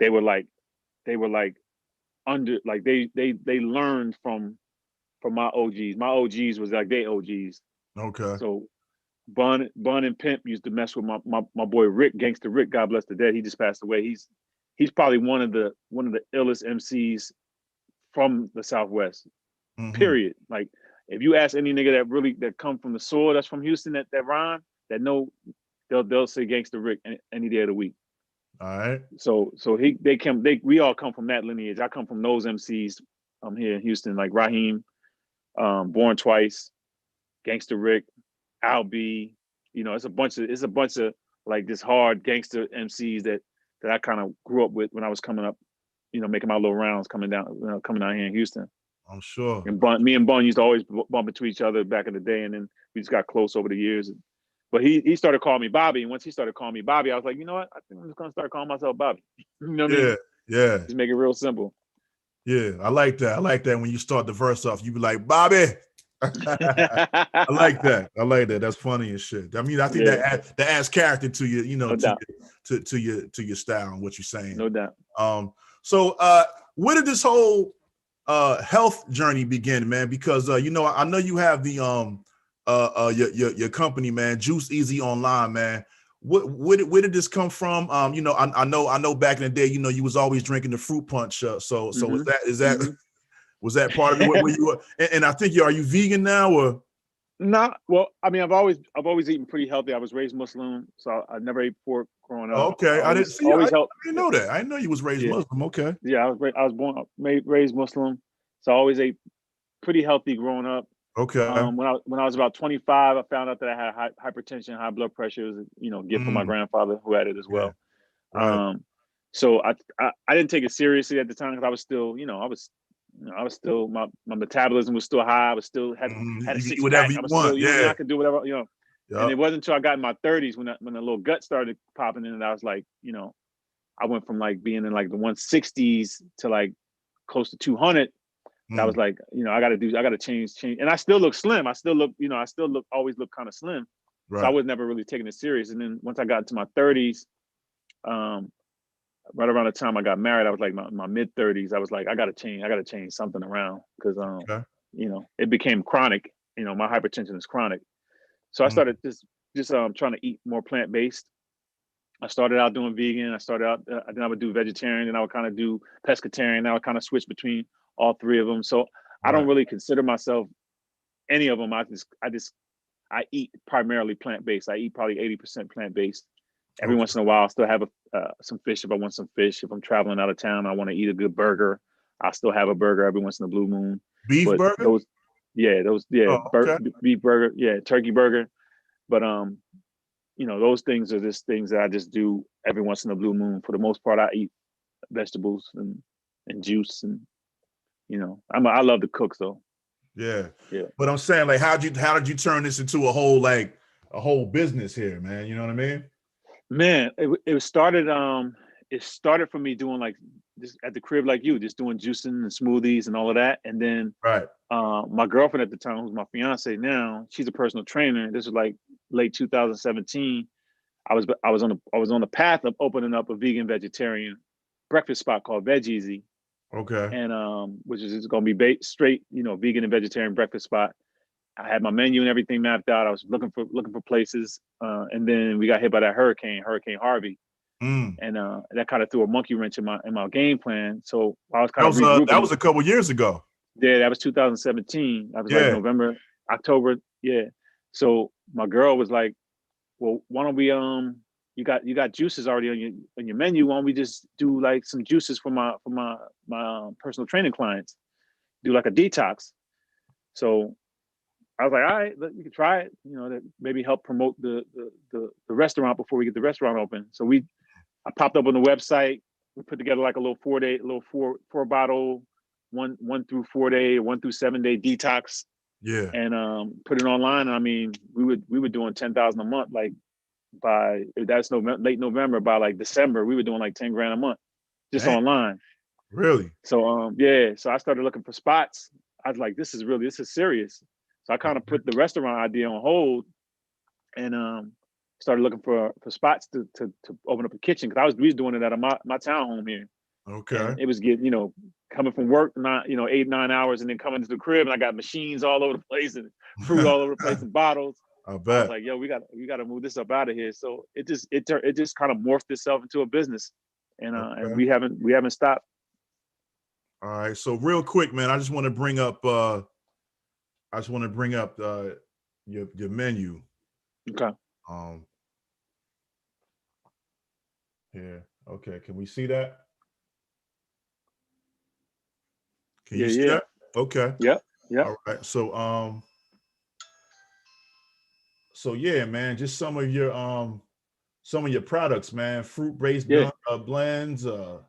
they were like under, like they learned from my OGs. My OGs was like they OGs. Okay. So Bun and Pimp used to mess with my boy Rick, Gangster Rick, God bless the dead. He just passed away. He's probably one of the illest MCs from the Southwest. Mm-hmm. Period. Like if you ask any nigga that come from the soil, that's from Houston, that rhyme, that know, they'll say Gangster Rick any day of the week. All right. So we all come from that lineage. I come from those MCs here in Houston, like Raheem, Born Twice, Gangster Rick, Al B. It's a bunch of like this hard gangster MCs that I kind of grew up with when I was coming up, making my little rounds coming down here in Houston. I'm sure. And me and Bun used to always bump into each other back in the day, and then we just got close over the years. But he started calling me Bobbie, and once he started calling me Bobbie, I was like, you know what? I think I'm just gonna start calling myself Bobbie. You know what I mean? Yeah. Just make it real simple. Yeah, I like that. I like that when you start the verse off, you be like, Bobbie. I like that. That's funny and shit. I mean, I think that adds character to you, no to your style and what you're saying. No doubt. So where did this whole health journey begin, man? Because I know you have the your company, man, Juice Easy Online, man. Where did this come from? You know, I know back in the day, you know, you was always drinking the fruit punch. So was that was that part of it where you were? And I think are you vegan now or? Nah, well, I mean, I've always eaten pretty healthy. I was raised Muslim, so I never ate pork growing up. Okay, I didn't know that. I didn't know you was raised Yeah. Muslim. Okay. Yeah, I was raised Muslim, so I always ate pretty healthy growing up. Okay. When I was about 25, I found out that I had hypertension, high blood pressure. It was a gift from my grandfather who had it as well. Yeah. Right. So I didn't take it seriously at the time because I was still, I was still my metabolism was still high. I was still had a six pack. I was still, I could do whatever, Yep. And it wasn't until I got in my 30s when the little gut started popping in, and I was like, I went from like being in like the 160s to like close to 200. I was like, I got to change. And I still look slim. I still look, always look kind of slim. Right. So I was never really taking it serious. And then once I got into my 30s, right around the time I got married, I was like my mid 30s. I was like, I got to change something around because, it became chronic. My hypertension is chronic. So I started just trying to eat more plant-based. I started out doing vegan. Then I would do vegetarian, then I would kind of do pescatarian. Now I kind of switch between all three of them. So I don't really consider myself any of them. I eat primarily plant-based. I eat probably 80% plant-based. Every once in a while, I'll still have some fish if I want some fish. If I'm traveling out of town, I want to eat a good burger. I'll still have a burger every once in a blue moon. Beef burger? Beef burger, turkey burger. But those things are just things that I just do every once in a blue moon. For the most part, I eat vegetables and juice, and I love to cook, so. Yeah. But I'm saying, like, how did you turn this into a whole business here, man? You know what I mean? Man, it started for me doing like this at the crib, like you, just doing juicing and smoothies and all of that. And then my girlfriend at the time, who's my fiance now, she's a personal trainer. This was like late 2017. I was on the path of opening up a vegan vegetarian breakfast spot called Veg Easy. Okay. And which is going to be straight, vegan and vegetarian breakfast spot. I had my menu and everything mapped out. I was looking for places, and then we got hit by that Hurricane Harvey, and that kind of threw a monkey wrench in my game plan. So I was kind of regrouping. That was a couple years ago. Yeah, that was 2017. That was like November, October. Yeah. So my girl was like, "Well, why don't we you got juices already on your menu? Why don't we just do like some juices for my personal training clients? Do like a detox." So I was like, all right, you can try it, that maybe help promote the restaurant before we get the restaurant open. So I popped up on the website. We put together like a little 4 bottle, 1 through 4 day, 1 through 7 day detox. Yeah. And put it online. I mean, we were doing 10,000 a month. Like late November, by like December, we were doing like 10 grand a month just online. Really? So so I started looking for spots. I was like, this is serious. So I kind of put the restaurant idea on hold and started looking for spots to open up a kitchen, because we was doing it out of my townhome here. Okay. And it was getting, coming from work, 8-9 hours, and then coming to the crib, and I got machines all over the place and fruit all over the place and bottles. I bet. I was like, yo, we got to move this up out of here. So it just kind of morphed itself into a business, and and we haven't stopped. All right. So real quick, man, I just want to bring up your menu. Okay. Yeah. Okay. Can we see that? Can you see that? Okay. Yeah. All right. So yeah, man, just some of your products, man. Fruit-based blends. The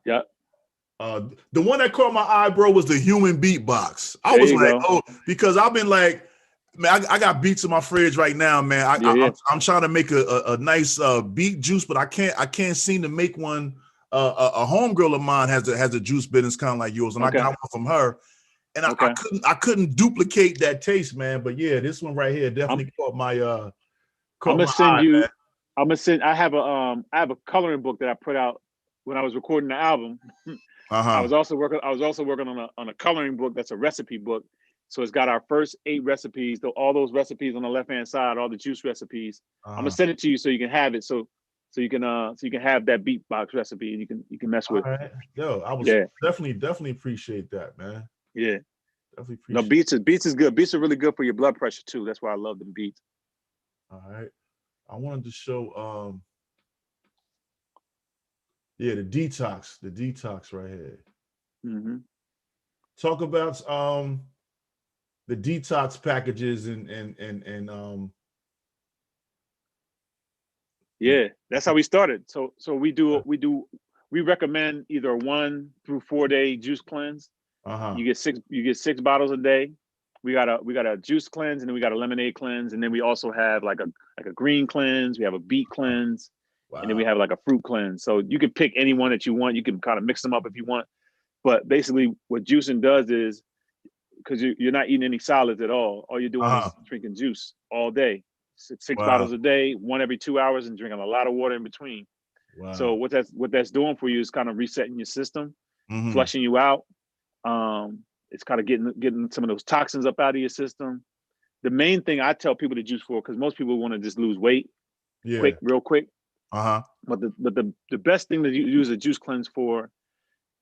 one that caught my eye, bro, was the human beatbox. I was like, because I've been like, man, I got beats in my fridge right now, man. I'm trying to make a nice beet juice, but I can't seem to make one. A homegirl of mine has a juice business kind of like yours, and I got one from her, and I couldn't duplicate that taste, man. But yeah, this one right here definitely caught my eye. I have a coloring book that I put out when I was recording the album. I was also working on a coloring book that's a recipe book. So it's got our first 8 recipes, all those recipes on the left-hand side, all the juice recipes. I'm gonna send it to you so you can have it. So you can have that beatbox recipe and you can mess with. All right. Yo, I was definitely appreciate that, man. Yeah. Definitely appreciate. No, beats is good. Beats are really good for your blood pressure too. That's why I love them beats. All right. I wanted to show the detox right here. Mm-hmm. Talk about the detox packages and yeah, that's how we started. So we recommend either 1 through 4 day juice cleanse. You get 6 bottles a day. We got a juice cleanse, and then we got a lemonade cleanse, and then we also have like a green cleanse. We have a beet cleanse, and then we have like a fruit cleanse. So you can pick any one that you want. You can kind of mix them up if you want. But basically, what juicing does is, because you're not eating any solids at all you're doing is drinking juice all day. 6 bottles a day, 1 every 2 hours, and drinking a lot of water in between. Wow. So what that's doing for you is kind of resetting your system, flushing you out. It's kind of getting some of those toxins up out of your system. The main thing I tell people to juice for, because most people want to just lose weight real quick. But the best thing that you use a juice cleanse for,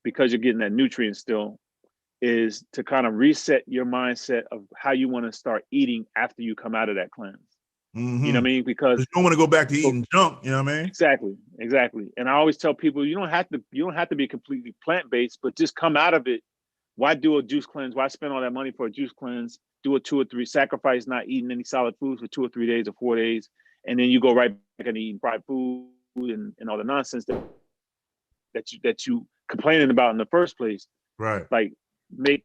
because you're getting that nutrient still, is to kind of reset your mindset of how you want to start eating after you come out of that cleanse. You know what I mean? Because you don't want to go back to eating junk. You know what I mean? Exactly. And I always tell people, you don't have to be completely plant-based, but just come out of it. Why do a juice cleanse? Why spend all that money for a juice cleanse? Do a 2 or 3, sacrifice not eating any solid foods for 2 or 3 days or 4 days, and then you go right back and eating fried food and all the nonsense that you complaining about in the first place. Right. Like make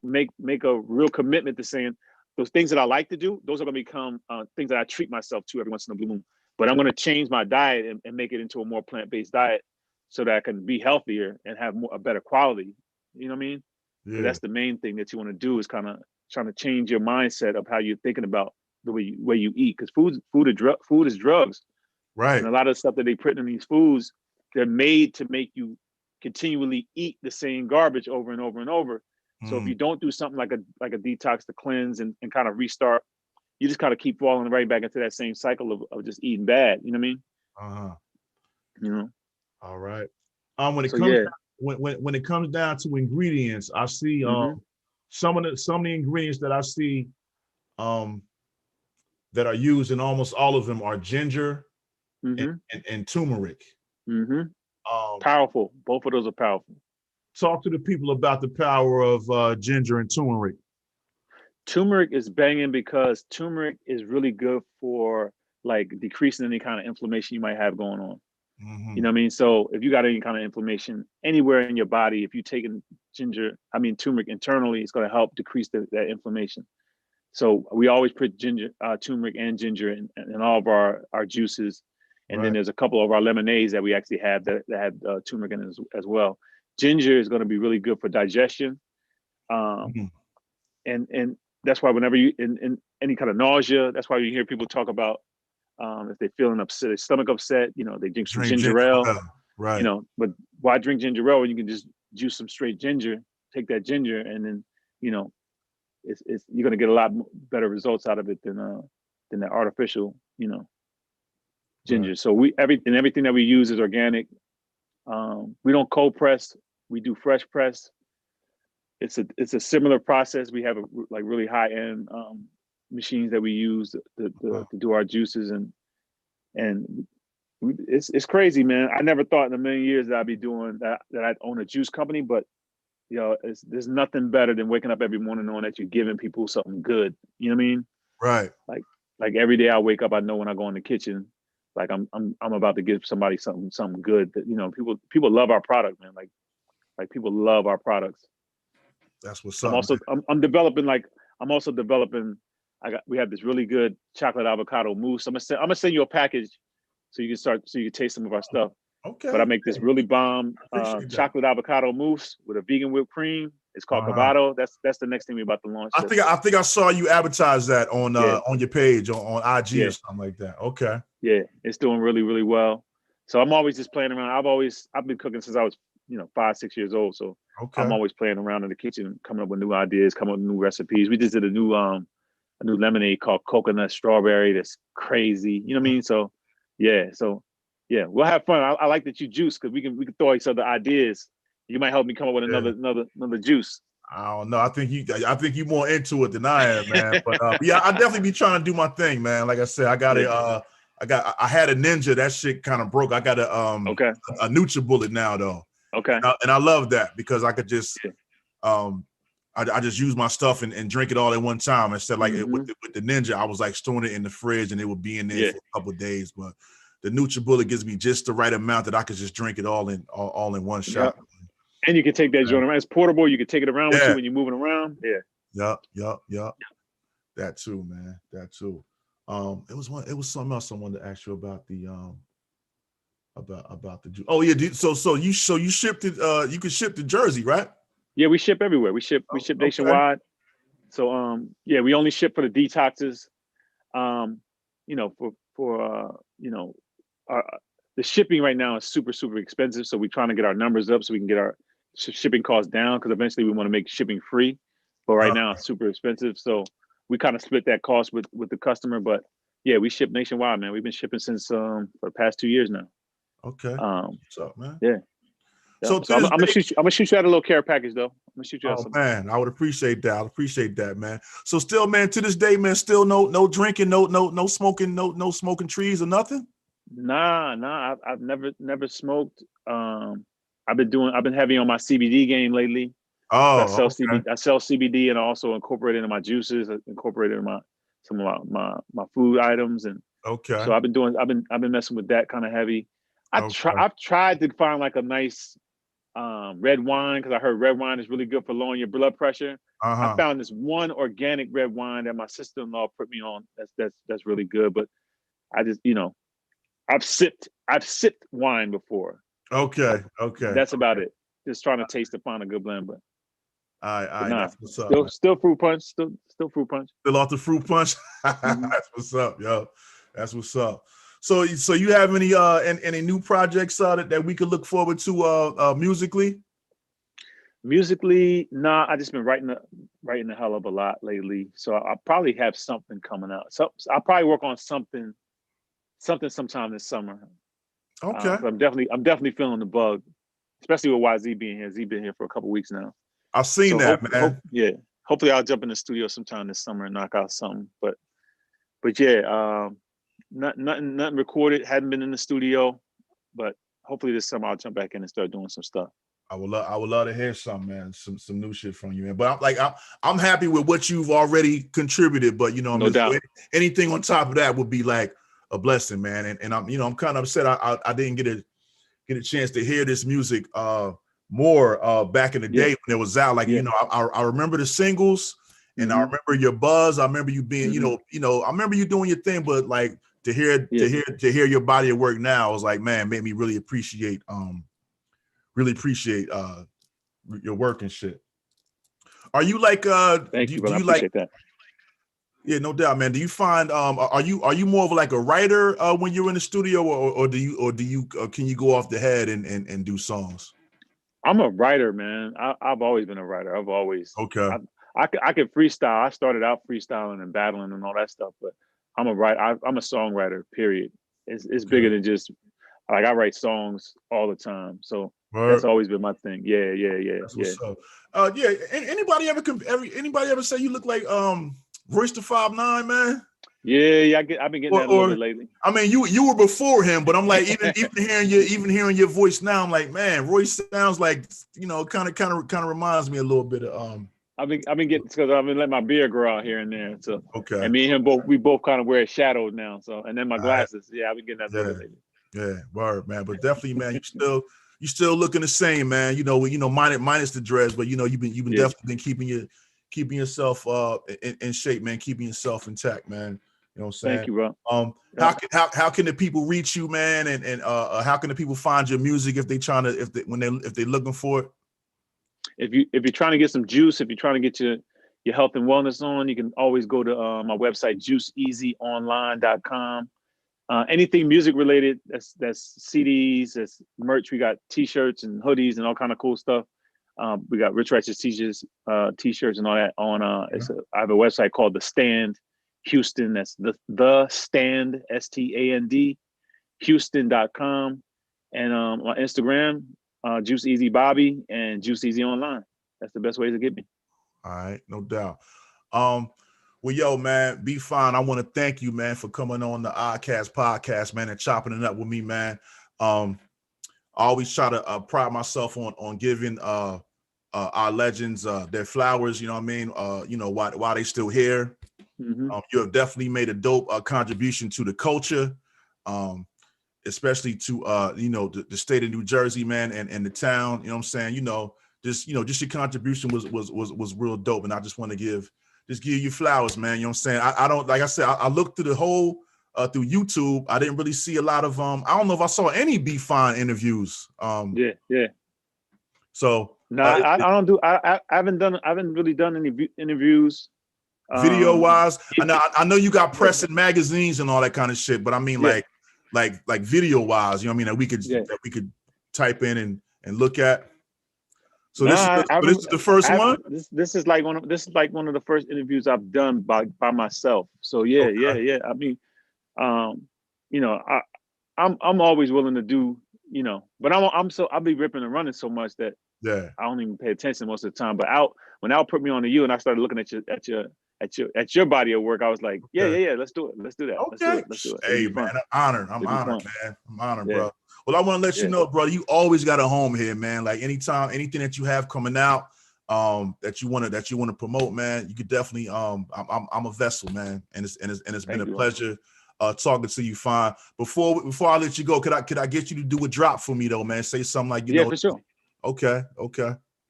a real commitment to saying, those things that I like to do, those are going to become things that I treat myself to every once in a blue moon. But I'm going to change my diet and make it into a more plant-based diet so that I can be healthier and have a better quality. You know what I mean? Yeah. That's the main thing that you want to do, is kind of trying to change your mindset of how you're thinking about the way you eat. Because food is drugs. Right. And a lot of the stuff that they put in these foods, they're made to make you continually eat the same garbage over and over and over. So if you don't do something like a detox to cleanse and kind of restart, you just kind of keep falling right back into that same cycle of just eating bad. You know what I mean? You know. All right. When it comes down to ingredients, I see some of the ingredients that I see that are used, and almost all of them are ginger and turmeric. Powerful. Both of those are powerful. Talk to the people about the power of ginger and turmeric. Turmeric is banging because turmeric is really good for like decreasing any kind of inflammation you might have going on. You know what I mean? So if you got any kind of inflammation anywhere in your body, if you're taking turmeric internally, it's going to help decrease that inflammation. So we always put turmeric and ginger in all of our juices. And then there's a couple of our lemonades that we actually have that have turmeric in it as well. Ginger is going to be really good for digestion. And that's why whenever you in any kind of nausea, that's why you hear people talk about if they're feeling upset, their stomach upset, they drink some ginger ale. Right. But why drink ginger ale when you can just juice some straight ginger, take that ginger, and then it's you're going to get a lot better results out of it than that artificial ginger. Right. So everything that we use is organic. We don't cold press. We do fresh press. It's a similar process. We have really high end machines that we use to do our juices, and it's crazy, man. I never thought in a million years that I'd be doing that I'd own a juice company, but there's nothing better than waking up every morning knowing that you're giving people something good. You know what I mean? Right. Like every day I wake up, I know when I go in the kitchen, like I'm about to give somebody something good that people love our product, man. Like people love our products. That's what's up. I'm also developing. We have this really good chocolate avocado mousse. I'm gonna send you a package so you can taste some of our stuff. Okay. But I make this really bomb chocolate avocado mousse with a vegan whipped cream. It's called Cavado. That's the next thing we're about to launch. I think I saw you advertise that on your page on IG or something like that. Okay. Yeah, it's doing really, really well. So I'm always just playing around. I've been cooking since I was 5, 6 years old. So okay. I'm always playing around in the kitchen, coming up with new ideas, coming up with new recipes. We just did a new lemonade called coconut strawberry. That's crazy. You know what I mean? So yeah, we'll have fun. I like that you juice, because we can throw each other ideas. You might help me come up with another juice. I don't know. I think you more into it than I am, man. But yeah, I definitely be trying to do my thing, man. Like I said, I got I had a Ninja. That shit kind of broke. I got a NutriBullet now though. Okay. And I love that because I could just I just use my stuff and drink it all at one time instead with the Ninja. I was like storing it in the fridge and it would be in there for a couple of days. But the NutriBullet gives me just the right amount that I could just drink it all in one shot. Yep. And you can take that joint around. It's portable. You can take it around with you when you're moving around. Yeah. Yep. That too, man. That too. It was something else I wanted to ask you about the about the juice. Oh yeah, so you shipped it. You could ship to Jersey, right? Yeah, we ship everywhere. We ship nationwide. So we only ship for the detoxes. The shipping right now is super, super expensive. So we're trying to get our numbers up so we can get our shipping costs down, because eventually we want to make shipping free. But right now it's super expensive. So we kind of split that cost with the customer. But yeah, we ship nationwide, man. We've been shipping since for the past 2 years now. Okay. What's up, man? Yeah. So I'm gonna shoot you out a little care package though. I'm gonna shoot you out something. Man, I would appreciate that. I'd appreciate that, man. So still, man, to this day, man, still no drinking, no smoking, no smoking trees or nothing? Nah. I've never smoked. I've been heavy on my CBD game lately. Oh, so I sell CBD and I also incorporate it in my juices. I incorporate it in some of my food items, and so I've been messing with that kind of heavy. I've tried to find like a nice red wine, because I heard red wine is really good for lowering your blood pressure. I found this one organic red wine that my sister-in-law put me on. That's really good, but I just I've sipped wine before. Okay. That's about it. Just trying to taste to find a good blend, but. All right. That's what's up. Still fruit punch. Still fruit punch. Still off the fruit punch. That's what's up, yo. That's what's up. So you have any new projects that we could look forward to musically? Musically, nah. I just been writing a hell of a lot lately. So I'll probably have something coming out. So I'll probably work on something sometime this summer. Okay. I'm definitely feeling the bug, especially with YZ being here. Z been here for a couple weeks now. I've seen that, man. Hopefully I'll jump in the studio sometime this summer and knock out something. But yeah, nothing recorded. Hadn't been in the studio, but hopefully this summer I'll jump back in and start doing some stuff. I would love to hear something, man. Some new shit from you, man. But I'm happy with what you've already contributed. But no doubt, anything on top of that would be like a blessing, man. And I'm kind of upset I didn't get a chance to hear this music more back in the day when it was out. Like I remember the singles, and I remember your buzz. I remember you being I remember you doing your thing. But like to hear your body of work now, I was like, man, made me really appreciate your work and shit. Are you like thank you, brother. I appreciate that. Yeah, no doubt, man. Do you find are you more of like a writer when you're in the studio, or can you go off the head and do songs? I'm a writer, man. I've always been a writer. I've always I could freestyle. I started out freestyling and battling and all that stuff, but I'm a writer. I'm a songwriter. Period. It's bigger than just like I write songs all the time. So that's always been my thing. Yeah. That's what's up. Yeah. Anybody ever say you look like Royce the 5'9", man? Yeah. I've been getting that a little bit lately. I mean, you were before him, but I'm like, even hearing your voice now, I'm like, man, Royce sounds like kind of reminds me a little bit of I've been getting, because I've been letting my beard grow out here and there. So okay. And me and him we both kind of wear shadows now. So and then my glasses. Right. Yeah, I've been getting that a little bit lately. Yeah, word, man. But definitely, man, you still looking the same, man. Minus the dreads, but you've been definitely been keeping yourself in shape, man. Keeping yourself intact, man. You know what I'm saying? Thank you, bro. How can the people reach you, man? And how can the people find your music if they're looking for it? If you're trying to get some juice, if you're trying to get your health and wellness on, you can always go to my website, juiceeasyonline.com. anything music related, that's CDs, that's merch. We got t-shirts and hoodies and all kind of cool stuff. We got Rich Righteous t-shirts and all that on I have a website called The Stand Houston. That's the Stand, STAND, Houston.com. And on Instagram, Juice Easy Bobbie and Juice Easy Online. That's the best way to get me. All right, no doubt. Well, yo, man, Be Fine. I want to thank you, man, for coming on the Oddcast podcast, man, and chopping it up with me, man. I always try to pride myself on giving our legends their flowers. You know what I mean? While they still here. Mm-hmm. You have definitely made a dope contribution to the culture, especially to the state of New Jersey, man, and the town. You know what I'm saying? Just your contribution was real dope, and I just want to give you flowers, man. You know what I'm saying? I don't, like I said, I looked through the whole through YouTube. I didn't really see a lot of I don't know if I saw any Be Fine interviews. Yeah. So no, I haven't really done any interviews. Video wise, I know you got press and magazines and all that kind of shit, but I mean like video wise, you know what I mean, that we could type in and look at. So this is the first one. This is like one of the first interviews I've done by myself. So yeah. I mean, I'm always willing to do, but I'll be ripping and running so much that I don't even pay attention most of the time. But when Al put me on to you and I started looking at your body of work, I was like, yeah, let's do it. Let's do that. Okay. Let's do it. Hey man, I'm honored, man. I'm honored, bro. Well, I want to let you know, brother, you always got a home here, man. Like anytime, anything that you have coming out, that you want to promote, man, you could definitely. I'm a vessel, man, and it's been a pleasure talking to you, Fine. Before I let you go, could I get you to do a drop for me though, man? Say something like for sure. Okay.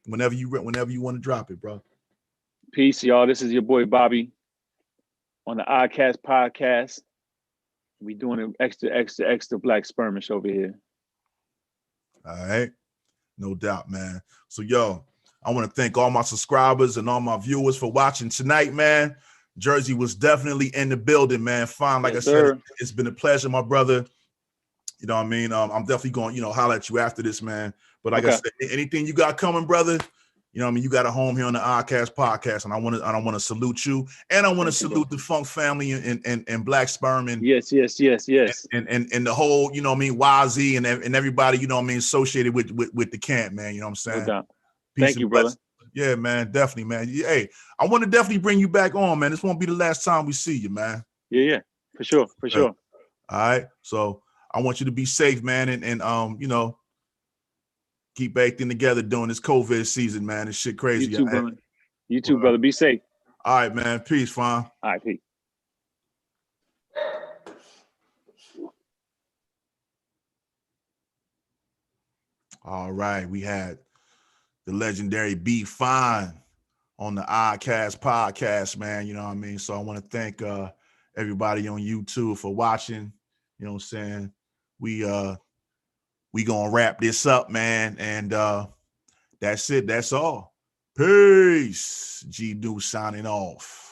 Whenever you want to drop it, bro. Peace, y'all. This is your boy Bobbie on the Oddcast podcast. We doing an extra black spermish over here. All right. No doubt, man. So, yo, I want to thank all my subscribers and all my viewers for watching tonight, man. Jersey was definitely in the building, man. Fine. Like I said, it's been a pleasure, my brother. You know what I mean? I'm definitely going, holler at you after this, man. But like I said, anything you got coming, brother, you know what I mean? You got a home here on the Oddcast podcast, and I want to salute you, and I want to salute the Funk family and Black Sperm and yes, and the whole, you know what I mean, YZ and everybody, you know what I mean, associated with the camp, man. You know what I'm saying? No doubt. Thank you, brother. Yeah, man, definitely, man. Hey, I want to definitely bring you back on, man. This won't be the last time we see you, man. Yeah, for sure. All right, so I want you to be safe, man, and keep everything together during this COVID season, man. This shit crazy. You too, brother. You too, brother. Be safe. All right, man. Peace, Fine. All right, peace. All right, we had the legendary Be Fine on the Oddcast podcast, man. You know what I mean? So I want to thank everybody on YouTube for watching. You know what I'm saying? We gonna wrap this up, man, and that's it. That's all. Peace. G-Do signing off.